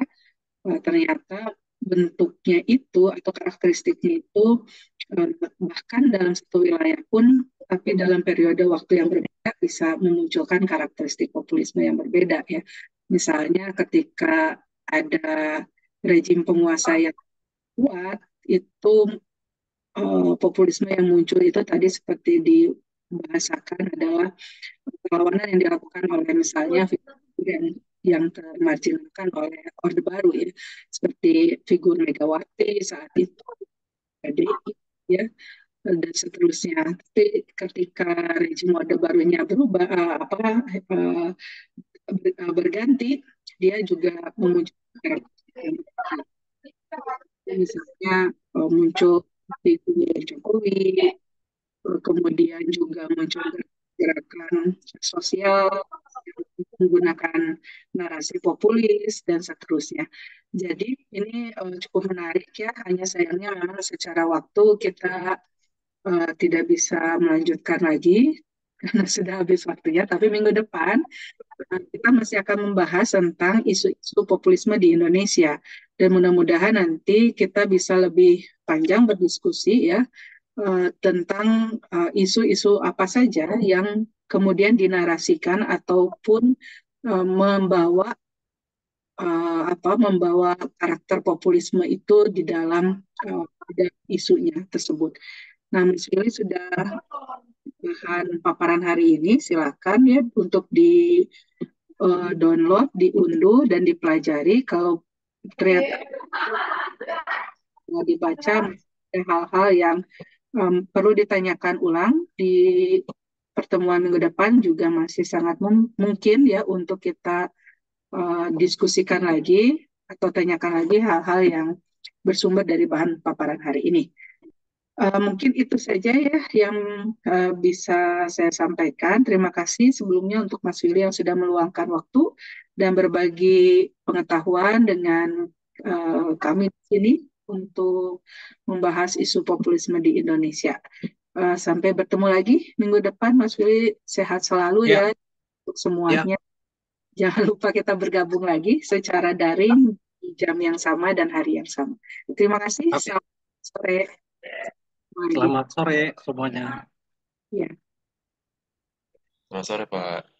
Ternyata bentuknya itu atau karakteristiknya itu bahkan dalam satu wilayah pun, tapi dalam periode waktu yang berbeda bisa memunculkan karakteristik populisme yang berbeda ya. Misalnya ketika ada rejim penguasa yang kuat, itu populisme yang muncul itu tadi seperti dibahasakan adalah perlawanan yang dilakukan oleh misalnya figur yang termarginalkan oleh Orde Baru ya, seperti figur Megawati saat itu, PDI ya, dan seterusnya. Tapi ketika rejim Orde Barunya berubah, berganti, dia juga memunculkan misalnya muncul figur Jokowi, kemudian juga muncul gerakan sosial yang menggunakan narasi populis dan seterusnya. Jadi ini cukup menarik ya, hanya sayangnya memang secara waktu kita tidak bisa melanjutkan lagi karena sudah habis waktunya, tapi minggu depan kita masih akan membahas tentang isu-isu populisme di Indonesia dan mudah-mudahan nanti kita bisa lebih panjang berdiskusi ya tentang isu-isu apa saja yang kemudian dinarasikan ataupun membawa membawa karakter populisme itu di dalam isunya tersebut. Nah, Mas Willy sudah bahan paparan hari ini, silakan ya untuk di download, diunduh dan dipelajari. Kalau ternyata mau dibaca ada hal-hal yang perlu ditanyakan ulang di pertemuan minggu depan juga masih sangat mungkin ya untuk kita diskusikan lagi atau tanyakan lagi hal-hal yang bersumber dari bahan paparan hari ini. Mungkin itu saja ya yang bisa saya sampaikan. Terima kasih sebelumnya untuk Mas Willy yang sudah meluangkan waktu dan berbagi pengetahuan dengan kami di sini untuk membahas isu populisme di Indonesia. Sampai bertemu lagi minggu depan, Mas Willy sehat selalu ya untuk semuanya. Jangan lupa kita bergabung lagi secara daring di jam yang sama dan hari yang sama. Terima kasih. Selamat sore. Selamat sore semuanya. Ya. Selamat sore, Pak.